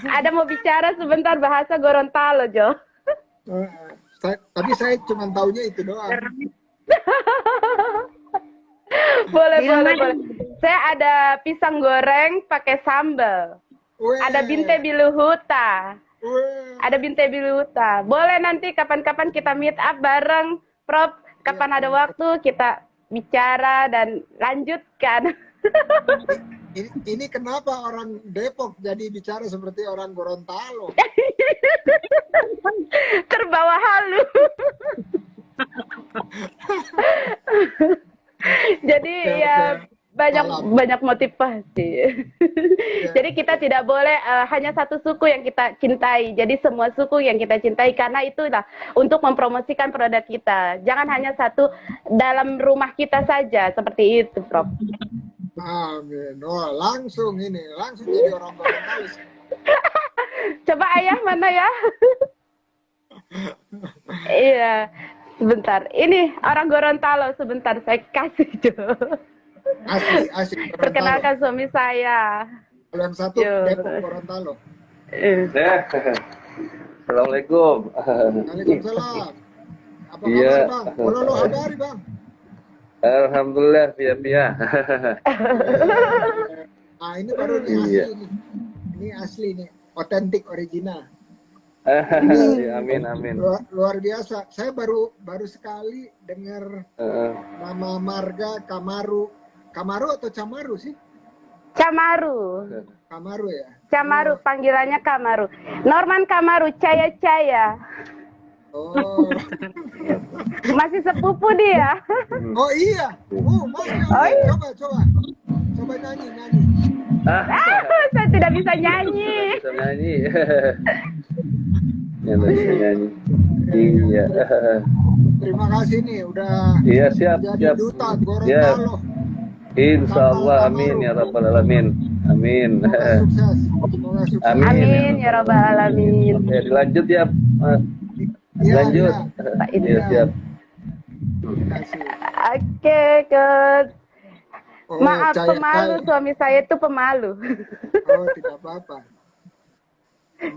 Ada mau bicara sebentar bahasa Gorontalo, Jo. Tapi saya cuma taunya itu doang. Boleh. Saya ada pisang goreng pakai sambal. Ada binte biluhuta. Boleh nanti kapan-kapan kita meet up bareng, Prof. Kapan ada waktu kita bicara dan lanjutkan. Ini kenapa orang Depok jadi bicara seperti orang Gorontalo? Terbawa halu. Jadi ya banyak motivasi. Jadi kita tidak boleh hanya satu suku yang kita cintai. Jadi semua suku yang kita cintai, karena itulah untuk mempromosikan produk kita. Jangan hanya satu dalam rumah kita saja, seperti itu, Prof. Amin. Langsung jadi orang Gorontalo. Coba Ayah mana ya? Iya. Sebentar, ini orang Gorontalo. Sebentar, saya kasih dulu. Asli Gorontalo. Perkenalkan suami saya. Kalau yang satu Yo. Depok Gorontalo. Assalamualaikum. Waalaikumsalam. Apa Iya. kabar Bang? Kalau lo habari Bang. Alhamdulillah, pia. Nah ini baru nih asli Iya. nih. Ini asli nih, otentik original. Amin. Luar biasa. Saya baru sekali dengar Heeh. nama marga Kamaru. Kamaru atau Camaru sih? Camaru. Kamaru ya. Camaru, panggilannya Kamaru. Norman Kamaru, Caya. Oh. Masih sepupu dia. Oh iya. Oh, masya Oh Allah. iya. Coba nyanyi. Saya tidak bisa nyanyi. Bisa nyanyi. Ya, bisa nyanyi. Iya. Terima kasih nih udah Iya, siap. jadi duta Gorontalo. Insya Allah, amin ya rabbal alamin. Amin. Semoga sukses. Amin. Amin ya robbal alamin. Oke, dilanjut ya, Mas. Iya, Lanjut. iya. Pak Idris. Iya, siap. Terima kasih. Oke, good. Oh, Maaf, Caya. pemalu. Suami saya itu pemalu. Oh, tidak apa-apa.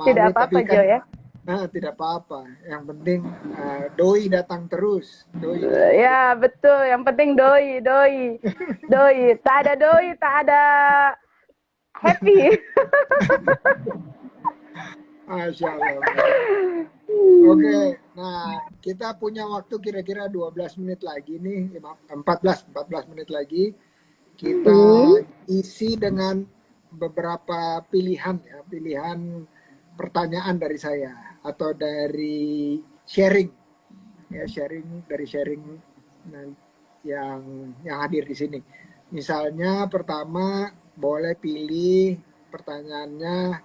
Malu, Tidak apa-apa, tapi kan- Jo ya. tidak apa-apa. Yang penting doi datang terus. Doi. Ya, betul. Yang penting doi. Tak ada doi, tak ada happy. Masya Allah. Oke, nah kita punya waktu kira-kira 12 menit lagi nih, 14 menit lagi. Kita isi dengan beberapa pilihan ya, pilihan pertanyaan dari saya atau dari sharing. Ya, sharing yang hadir di sini. Misalnya pertama boleh pilih pertanyaannya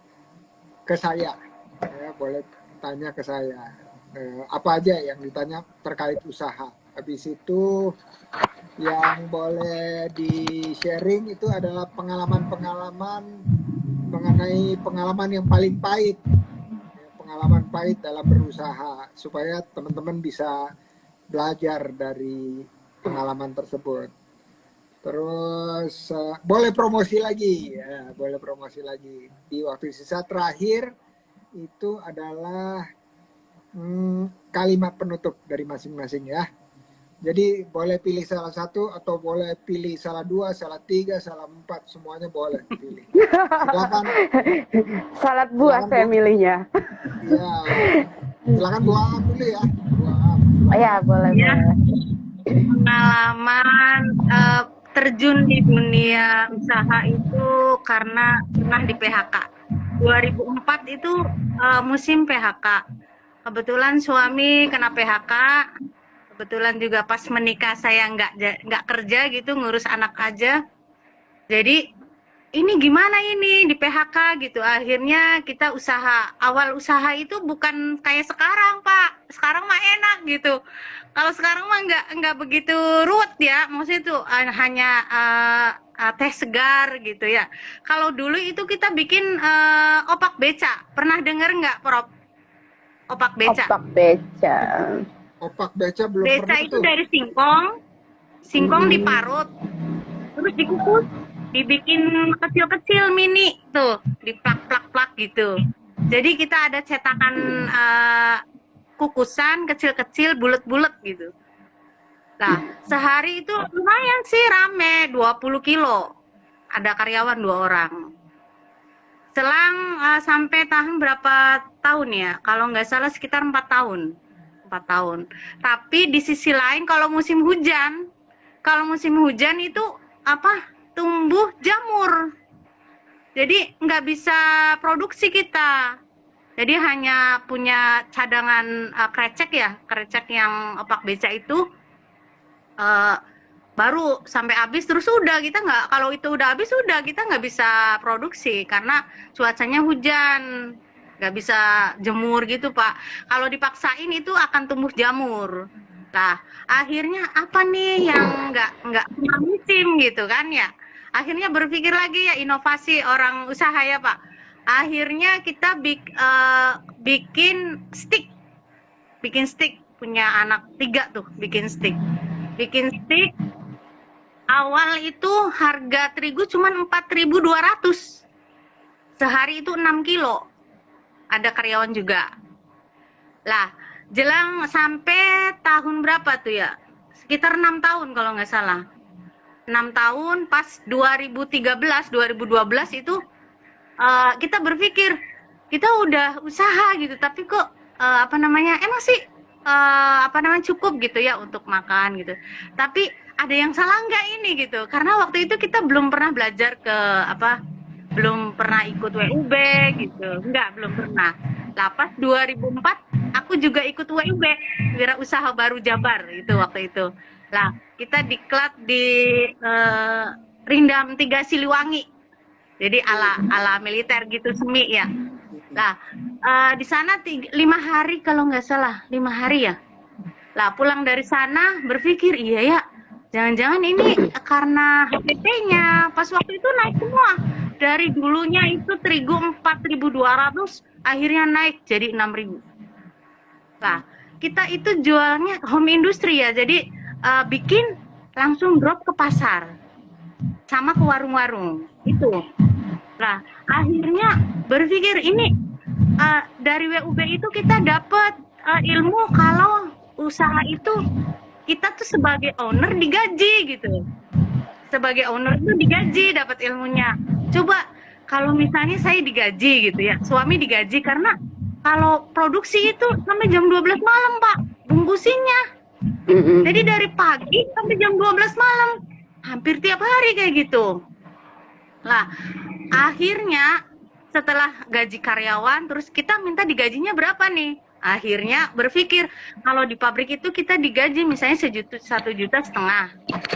ke saya. Ya, boleh tanya ke saya. Apa aja yang ditanya terkait usaha. Habis itu yang boleh di-sharing itu adalah pengalaman-pengalaman mengenai pengalaman yang paling pahit. Ya, pengalaman pahit dalam berusaha supaya teman-teman bisa belajar dari pengalaman tersebut. Terus boleh promosi lagi, ya, boleh promosi lagi. Di waktu sisa terakhir itu adalah kalimat penutup dari masing-masing ya. Jadi boleh pilih salah satu atau boleh pilih salah dua, salah tiga, salah empat, semuanya boleh pilih. Silakan. Salad buah Silakan, saya Bu. milihnya. Ya, silakan Bu Aam dulu ya. Bu Aam. Oh ya, boleh. Pengalaman terjun di dunia usaha itu karena pernah di PHK. 2004 itu musim PHK. Kebetulan suami kena PHK. Kebetulan juga pas menikah saya nggak kerja gitu, ngurus anak aja. Jadi ini gimana ini di PHK gitu. Akhirnya kita awal usaha itu bukan kayak sekarang, Pak. Sekarang mah enak gitu. Kalau sekarang mah nggak begitu ruwet ya. Maksudnya itu hanya teh segar gitu ya. Kalau dulu itu kita bikin opak beca. Pernah dengar nggak, Prof? Opak beca. Opak beca. Opak beca belum Beca pernah itu tuh. dari singkong diparut, terus dikukus, dibikin kecil-kecil mini tuh, diplak-plak-plak gitu. Jadi kita ada cetakan kukusan kecil-kecil, bulat-bulat gitu. Nah, sehari itu lumayan sih rame, 20 kilo. Ada karyawan 2 orang. Selang sampai tahun berapa tahun ya? Kalau nggak salah sekitar 4 tahun. 4 tahun. Tapi di sisi lain kalau musim hujan itu tumbuh jamur. Jadi nggak bisa produksi kita. Jadi hanya punya cadangan krecek yang opak beca itu baru sampai habis, terus udah kita nggak, kalau itu udah habis udah kita nggak bisa produksi karena cuacanya hujan. Nggak bisa jemur gitu, Pak. Kalau dipaksain itu akan tumbuh jamur. Nah, akhirnya apa nih yang nggak punya musim gitu kan ya? Akhirnya berpikir lagi ya, inovasi orang usaha ya, Pak. Akhirnya kita bikin stick punya anak 3 tuh bikin stick. Bikin stick awal itu harga terigu cuma 4.200. Sehari itu 6 kilo. Ada karyawan juga. Lah, jelang sampai tahun berapa tuh ya? Sekitar 6 tahun kalau nggak salah. 6 tahun pas 2013, 2012 itu kita berpikir kita udah usaha gitu, tapi kok emang sih cukup gitu ya untuk makan gitu. Tapi ada yang salah nggak ini gitu? Karena waktu itu kita belum pernah belajar belum pernah ikut WUB gitu, belum pernah. Lah pas 2004 aku juga ikut WUB, Wirausaha Baru Jabar itu waktu itu. Lah kita diklat di Rindam 3 Siliwangi, jadi ala militer gitu, semi ya. Lah di sana 5 hari kalau nggak salah, 5 hari ya. Lah pulang dari sana berpikir iya ya, jangan-jangan ini karena HPP-nya pas waktu itu naik semua. Dari dulunya itu terigu 4.200, akhirnya naik jadi 6.000. Nah, kita itu jualnya home industry ya, jadi bikin langsung drop ke pasar sama ke warung-warung itu. Nah, akhirnya berpikir ini dari WUB itu kita dapat ilmu kalau usaha itu kita tuh sebagai owner digaji gitu. Sebagai owner itu digaji, dapat ilmunya. Coba kalau misalnya saya digaji gitu ya, suami digaji karena kalau produksi itu sampai jam 12 malam Pak, bungkusinnya. Jadi dari pagi sampai jam 12 malam, hampir tiap hari kayak gitu. Lah, akhirnya setelah gaji karyawan, terus kita minta digajinya berapa nih? Akhirnya berpikir kalau di pabrik itu kita digaji misalnya 1,5 juta.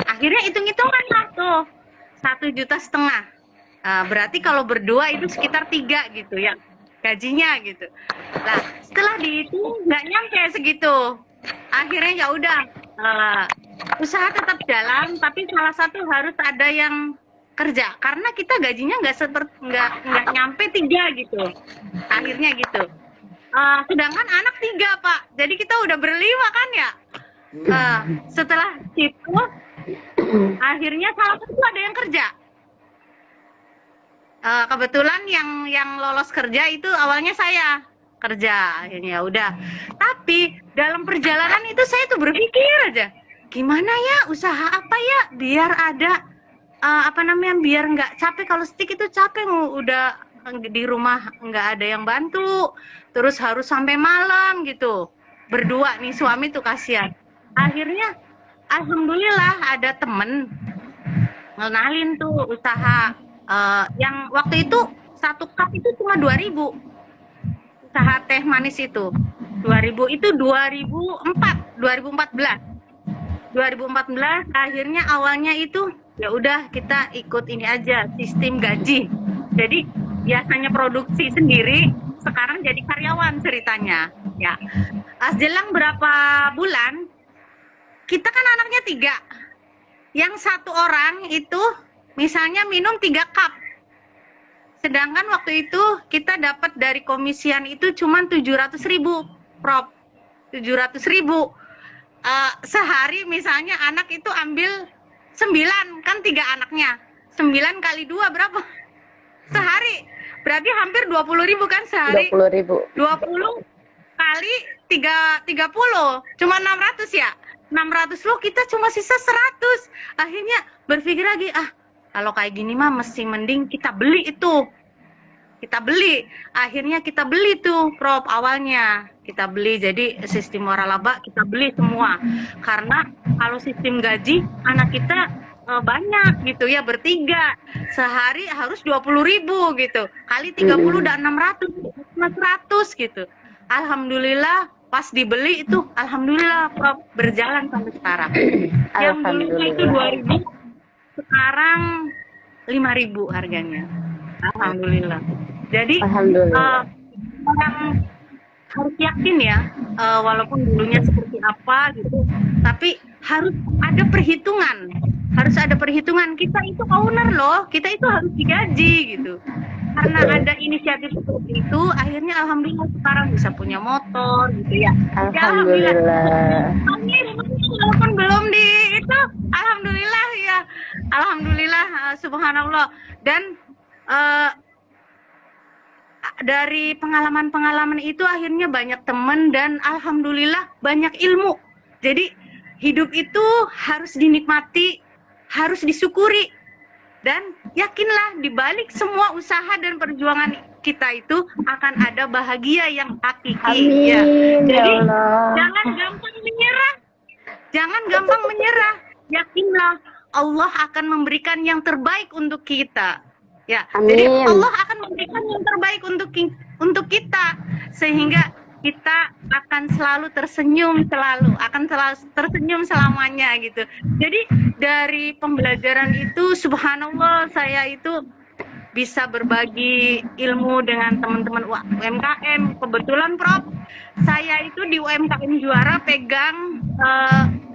Akhirnya hitung-hitungan lah tuh, 1,5 juta. Berarti kalau berdua itu sekitar 3 gitu ya gajinya gitu. Nah setelah dihitung nggak nyampe segitu. Akhirnya ya udah, usaha tetap jalan, tapi salah satu harus ada yang kerja karena kita gajinya nggak nyampe 3 gitu. Akhirnya gitu. Sedangkan anak 3 Pak, jadi kita udah berlima kan ya. Setelah itu akhirnya salah satu ada yang kerja. Kebetulan yang lolos kerja itu awalnya saya kerja, akhirnya udah. Tapi dalam perjalanan itu saya tuh berpikir aja, gimana ya usaha apa ya biar ada biar nggak capek. Kalau stick itu capek, udah di rumah nggak ada yang bantu, terus harus sampai malam gitu. Berdua nih suami tuh kasihan. Akhirnya alhamdulillah ada temen ngenalin tuh usaha. Yang waktu itu 1 cup itu cuma 2.000. Usaha teh manis itu 2.000, itu 2014 akhirnya awalnya itu ya udah kita ikut ini aja, sistem gaji. Jadi biasanya produksi sendiri, sekarang jadi karyawan ceritanya ya. Jelang berapa bulan kita kan anaknya 3, yang 1 orang itu misalnya minum 3 cup. Sedangkan waktu itu kita dapat dari komisian itu cuma 700.000, Prof. 700.000. Sehari misalnya anak itu ambil 9, kan 3 anaknya. 9 kali 2 berapa? Sehari. Berarti hampir 20.000 kan sehari. 20.000. 20 kali 30. Cuma 600 ya. 600 loh, kita cuma sisa 100. Akhirnya berpikir lagi, kalau kayak gini mah mesti mending kita beli itu. Kita beli. Akhirnya kita beli tuh, Prof, awalnya. Kita beli, jadi sistem waralaba kita beli semua. Karena kalau sistem gaji, anak kita banyak gitu ya, bertiga. Sehari harus 20.000 gitu. Kali 30 udah 600 gitu. Alhamdulillah, pas dibeli itu, alhamdulillah, Prof, berjalan sampai sekarang. Yang dulu itu 2.000. Sekarang 5.000 harganya. Alhamdulillah. Jadi orang harus yakin ya, walaupun dulunya seperti apa gitu, tapi harus ada perhitungan. Harus ada perhitungan. Kita itu owner loh, kita itu harus digaji gitu. karena ada inisiatif seperti itu, akhirnya alhamdulillah sekarang bisa punya motor gitu ya. Ya Alhamdulillah. Amin. Walaupun belum di itu, alhamdulillah ya, alhamdulillah, subhanallah. Dan dari pengalaman-pengalaman itu akhirnya banyak teman dan alhamdulillah banyak ilmu. Jadi hidup itu harus dinikmati, harus disyukuri. Dan yakinlah di balik semua usaha dan perjuangan kita itu akan ada bahagia yang hakiki. Amin, Ya. ya Jadi Allah. jangan gampang menyerah. Jangan gampang menyerah. Yakinlah Allah akan memberikan yang terbaik untuk kita. Ya. Jadi Amin. Allah akan memberikan yang terbaik untuk kita sehingga kita akan selalu tersenyum akan selalu tersenyum selamanya gitu. Jadi dari pembelajaran itu subhanallah saya itu bisa berbagi ilmu dengan teman-teman UMKM. Kebetulan Prof, saya itu di UMKM Juara pegang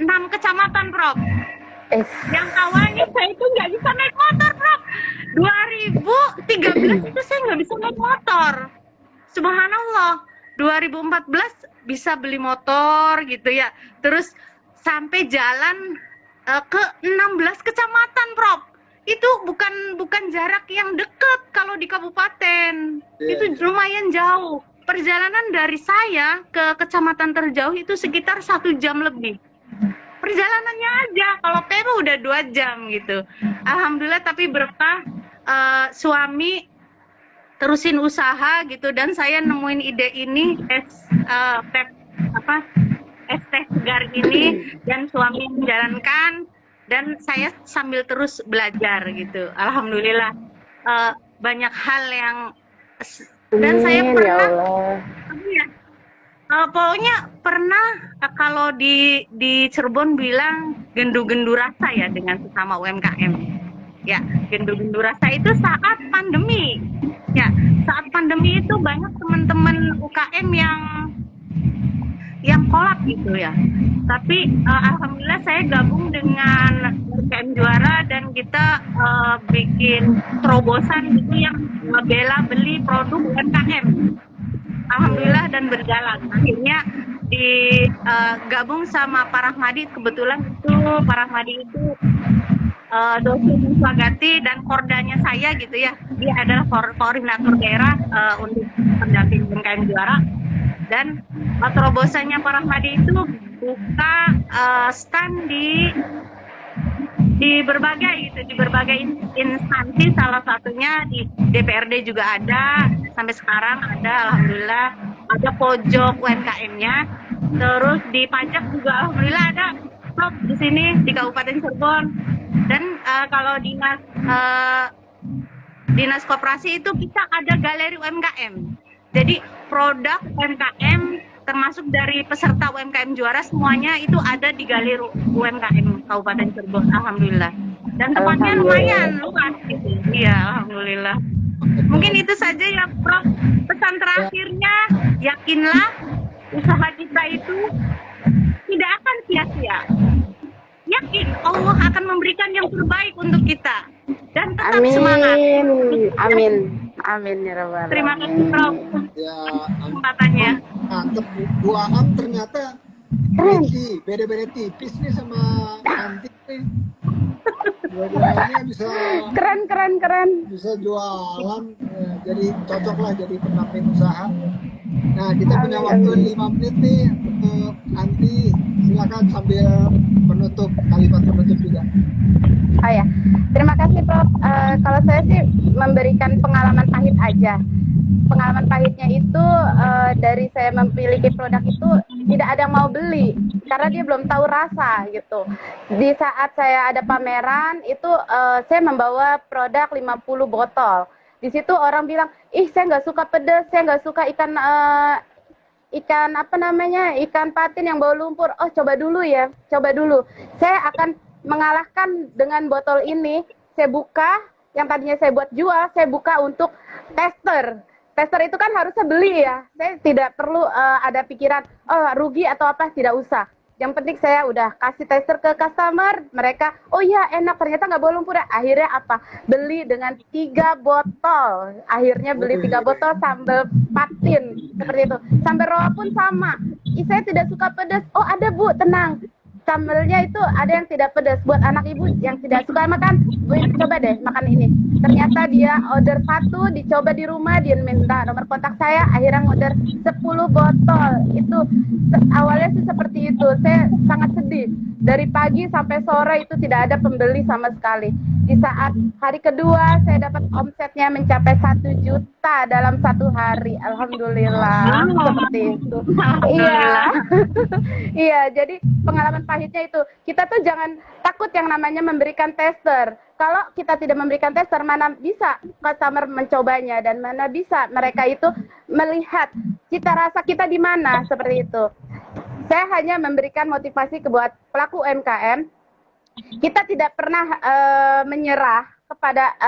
6 kecamatan Prof. Yang awalnya saya itu nggak bisa naik motor Prof. 2013 itu saya nggak bisa naik motor. Subhanallah. 2014 bisa beli motor gitu ya. Terus sampai jalan ke 16 kecamatan, Prof. Itu bukan jarak yang dekat kalau di kabupaten. Itu lumayan jauh. Perjalanan dari saya ke kecamatan terjauh itu sekitar 1 jam lebih. Perjalanannya aja, kalau Peru udah 2 jam gitu. Alhamdulillah, tapi berkah suami terusin usaha gitu, dan saya nemuin ide ini es teh segar ini, dan suami menjalankan dan saya sambil terus belajar gitu. Alhamdulillah banyak hal yang dan saya Amin, pernah ya Allah. pokoknya pernah kalau di Cirebon bilang gendu-gendu rasa ya dengan sesama UMKM. Ya, gendu-gendu rasa itu saat pandemi. Ya, saat pandemi itu banyak teman-teman UKM yang kolap gitu ya. Tapi alhamdulillah saya gabung dengan UKM Juara dan kita bikin terobosan gitu yang ngebela beli produk UMKM. Alhamdulillah dan berjalan. Akhirnya gabung sama Pak Rahmadi, kebetulan itu Pak Rahmadi itu dosen Swagati dan kordanya saya gitu ya. Dia adalah koordinator daerah untuk pendamping UMKM Juara. Dan terobosannya Pak Rahmadi itu buka stand di berbagai instansi, salah satunya di DPRD juga ada, sampai sekarang ada, alhamdulillah. Ada pojok UMKM-nya, terus di pajak juga alhamdulillah ada Prof di sini di Kabupaten Cirebon. Dan kalau dinas koperasi itu kita ada galeri UMKM. Jadi produk UMKM termasuk dari peserta UMKM Juara semuanya itu ada di galeri UMKM Kabupaten Cirebon, alhamdulillah. Dan tempatnya lumayan luas gitu. Iya, alhamdulillah. Mungkin itu saja ya Prof. Pesan terakhirnya, yakinlah usaha kita itu tidak akan sia-sia. Yakin Allah akan memberikan yang terbaik untuk kita. Dan tetap semangat. Amin. Amin ya Rabbal. Terima kasih Prof. Ya, Kesempatannya. mantep Bu Aam ternyata beda-beda tipis nih sama Nanti nih. Dua-duanya bisa bisa jualan, jadi cocok lah jadi pendamping usaha. Nah, kita punya waktu 5 menit nih untuk Anti, silakan sambil kalimat penutup juga. Oh ya, terima kasih Prof. Kalau saya sih memberikan pengalaman pahit aja. Pengalaman pahitnya itu dari saya memiliki produk itu tidak ada yang mau beli karena dia belum tahu rasa gitu. Di saat saya ada pameran itu saya membawa produk 50 botol. Di situ orang bilang, ih saya nggak suka pedas, saya nggak suka ikan ikan patin yang bau lumpur. Oh coba dulu ya, coba dulu. Saya akan mengalahkan dengan botol ini. Saya buka, yang tadinya saya buat jual, saya buka untuk tester. Tester itu kan harusnya beli ya. Saya tidak perlu ada pikiran, oh rugi atau apa, tidak usah. Yang penting saya udah kasih tester ke customer, mereka, oh iya enak, ternyata nggak bolong pura. Akhirnya apa? Beli dengan 3 botol. Akhirnya beli 3 Wih. botol sambal patin, seperti itu. Sambal rawa pun sama. Saya tidak suka pedas. Oh ada Bu, tenang. Sambelnya itu ada yang tidak pedas. Buat anak ibu yang tidak suka makan, Bu coba deh makan ini. Ternyata dia order 1, dicoba di rumah, dia minta nomor kontak saya, akhirnya order 10 botol. Itu awalnya sih seperti itu. Saya sangat sedih. Dari pagi sampai sore itu tidak ada pembeli sama sekali. Di saat hari kedua saya dapat omsetnya mencapai 1 juta dalam 1 hari. Alhamdulillah. Seperti itu. Iya. Iya, jadi pengalaman pahitnya itu. Kita tuh jangan takut yang namanya memberikan tester. Kalau kita tidak memberikan tester, mana bisa customer mencobanya dan mana bisa mereka itu melihat cita rasa kita di mana, seperti itu. Saya hanya memberikan motivasi ke buat pelaku UMKM. Kita tidak pernah menyerah kepada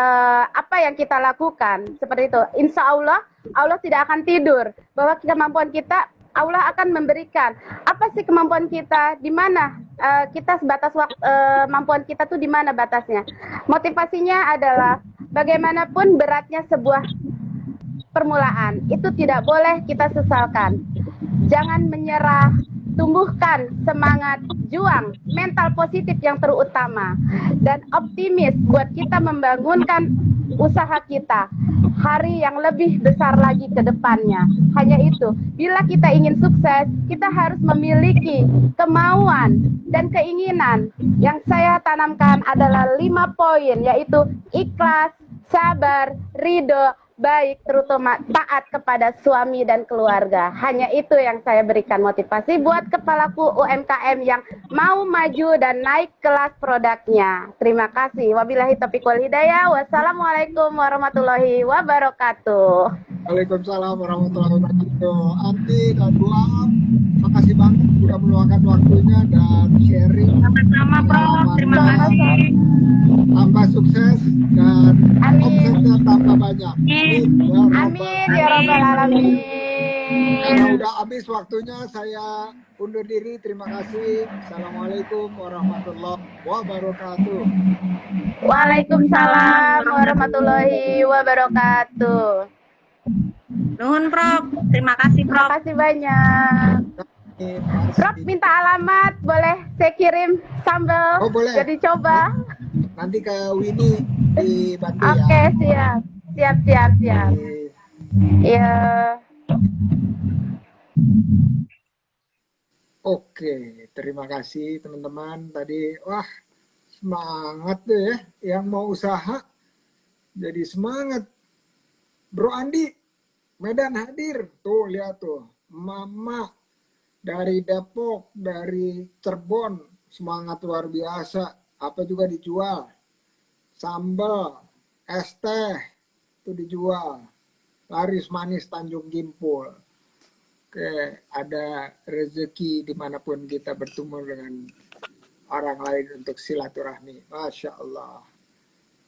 apa yang kita lakukan, seperti itu. Insya Allah, Allah tidak akan tidur. Bahwa kemampuan kita, Allah akan memberikan. Apa sih kemampuan kita? Di mana kita sebatas kemampuan kita tuh di mana batasnya? Motivasinya adalah bagaimanapun beratnya sebuah permulaan, itu tidak boleh kita sesalkan. Jangan menyerah, tumbuhkan semangat, juang, mental positif yang terutama, dan optimis buat kita membangunkan usaha kita hari yang lebih besar lagi ke depannya. Hanya itu, bila kita ingin sukses, kita harus memiliki kemauan dan keinginan. Yang saya tanamkan adalah 5 poin, yaitu ikhlas, sabar, ridho, baik, terutama taat kepada suami dan keluarga. Hanya itu yang saya berikan motivasi buat kepalaku UMKM yang mau maju dan naik kelas produknya. Terima kasih. Wabillahi taufiq wal hidayah. Wassalamualaikum warahmatullahi wabarakatuh. Waalaikumsalam warahmatullahi wabarakatuh. Anti dan Bu Am, makasih banget sudah meluangkan waktunya dan sharing. Sama-sama Prof, terima kasih. Tambah sukses dan Amin. omsetnya tambah banyak. Amin ya rabbal alamin. Karena udah habis waktunya, saya undur diri. Terima kasih. Assalamualaikum warahmatullahi wabarakatuh. Waalaikumsalam warahmatullahi wabarakatuh. Nuhun Prof, terima kasih Terima Prof. kasih banyak. Prof minta alamat, boleh saya kirim sambal? Oh, boleh. Jadi coba. Nanti ke Winnie dibantu Oke, ya. siap. Iya. Oke, terima kasih teman-teman. Tadi wah semangat tuh ya, yang mau usaha jadi semangat. Bro Andi, Medan hadir. Tuh lihat tuh, Mama dari Depok, dari Cirebon, semangat luar biasa. Apa juga dijual, sambal, es teh itu dijual, laris manis Tanjung Gimpul. Oke, ada rezeki dimanapun kita bertemu dengan orang lain untuk silaturahmi. Masya Allah,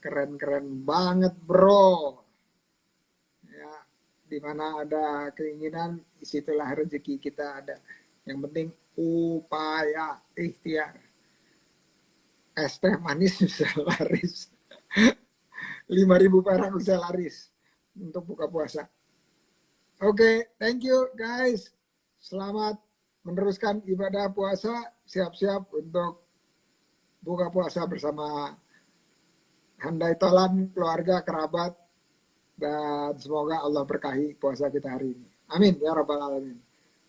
keren-keren banget bro. Ya, dimana ada keinginan, disitulah rezeki kita ada. Yang penting upaya ikhtiar. Es teh manis bisa laris. 5.000 perak bisa laris untuk buka puasa. Oke, thank you guys. Selamat meneruskan ibadah puasa. Siap-siap untuk buka puasa bersama handai tolan, keluarga, kerabat. Dan semoga Allah berkahi puasa kita hari ini. Amin ya rabbal alamin.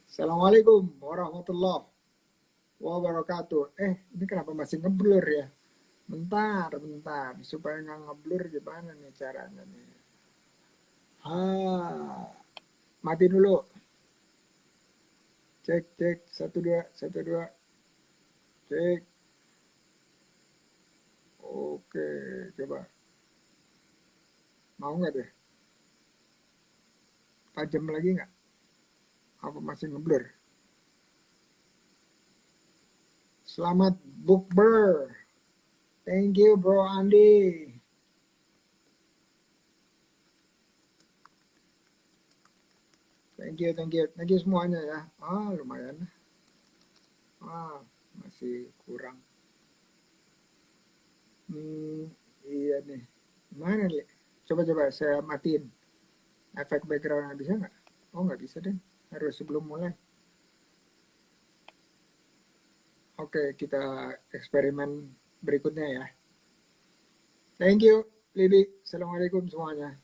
Assalamualaikum warahmatullahi wabarakatuh. Ini kenapa masih ngeblur ya? Bentar. Supaya nggak ngeblur gimana nih caranya nih? Mati dulu. Cek. 1 2. Cek. Oke, coba. Mau nggak deh? Tajam lagi nggak? Apa masih ngeblur? Selamat bukber. Thank you Bro Andi. Thank you semuanya ya. Lumayan. Masih kurang. Iya nih. Mana nih? Coba saya matiin. Efek background bisa nggak? Oh, nggak bisa deh. Harus sebelum mulai. Oke, kita eksperimen berikutnya ya. Thank you, Libi. Assalamualaikum semuanya.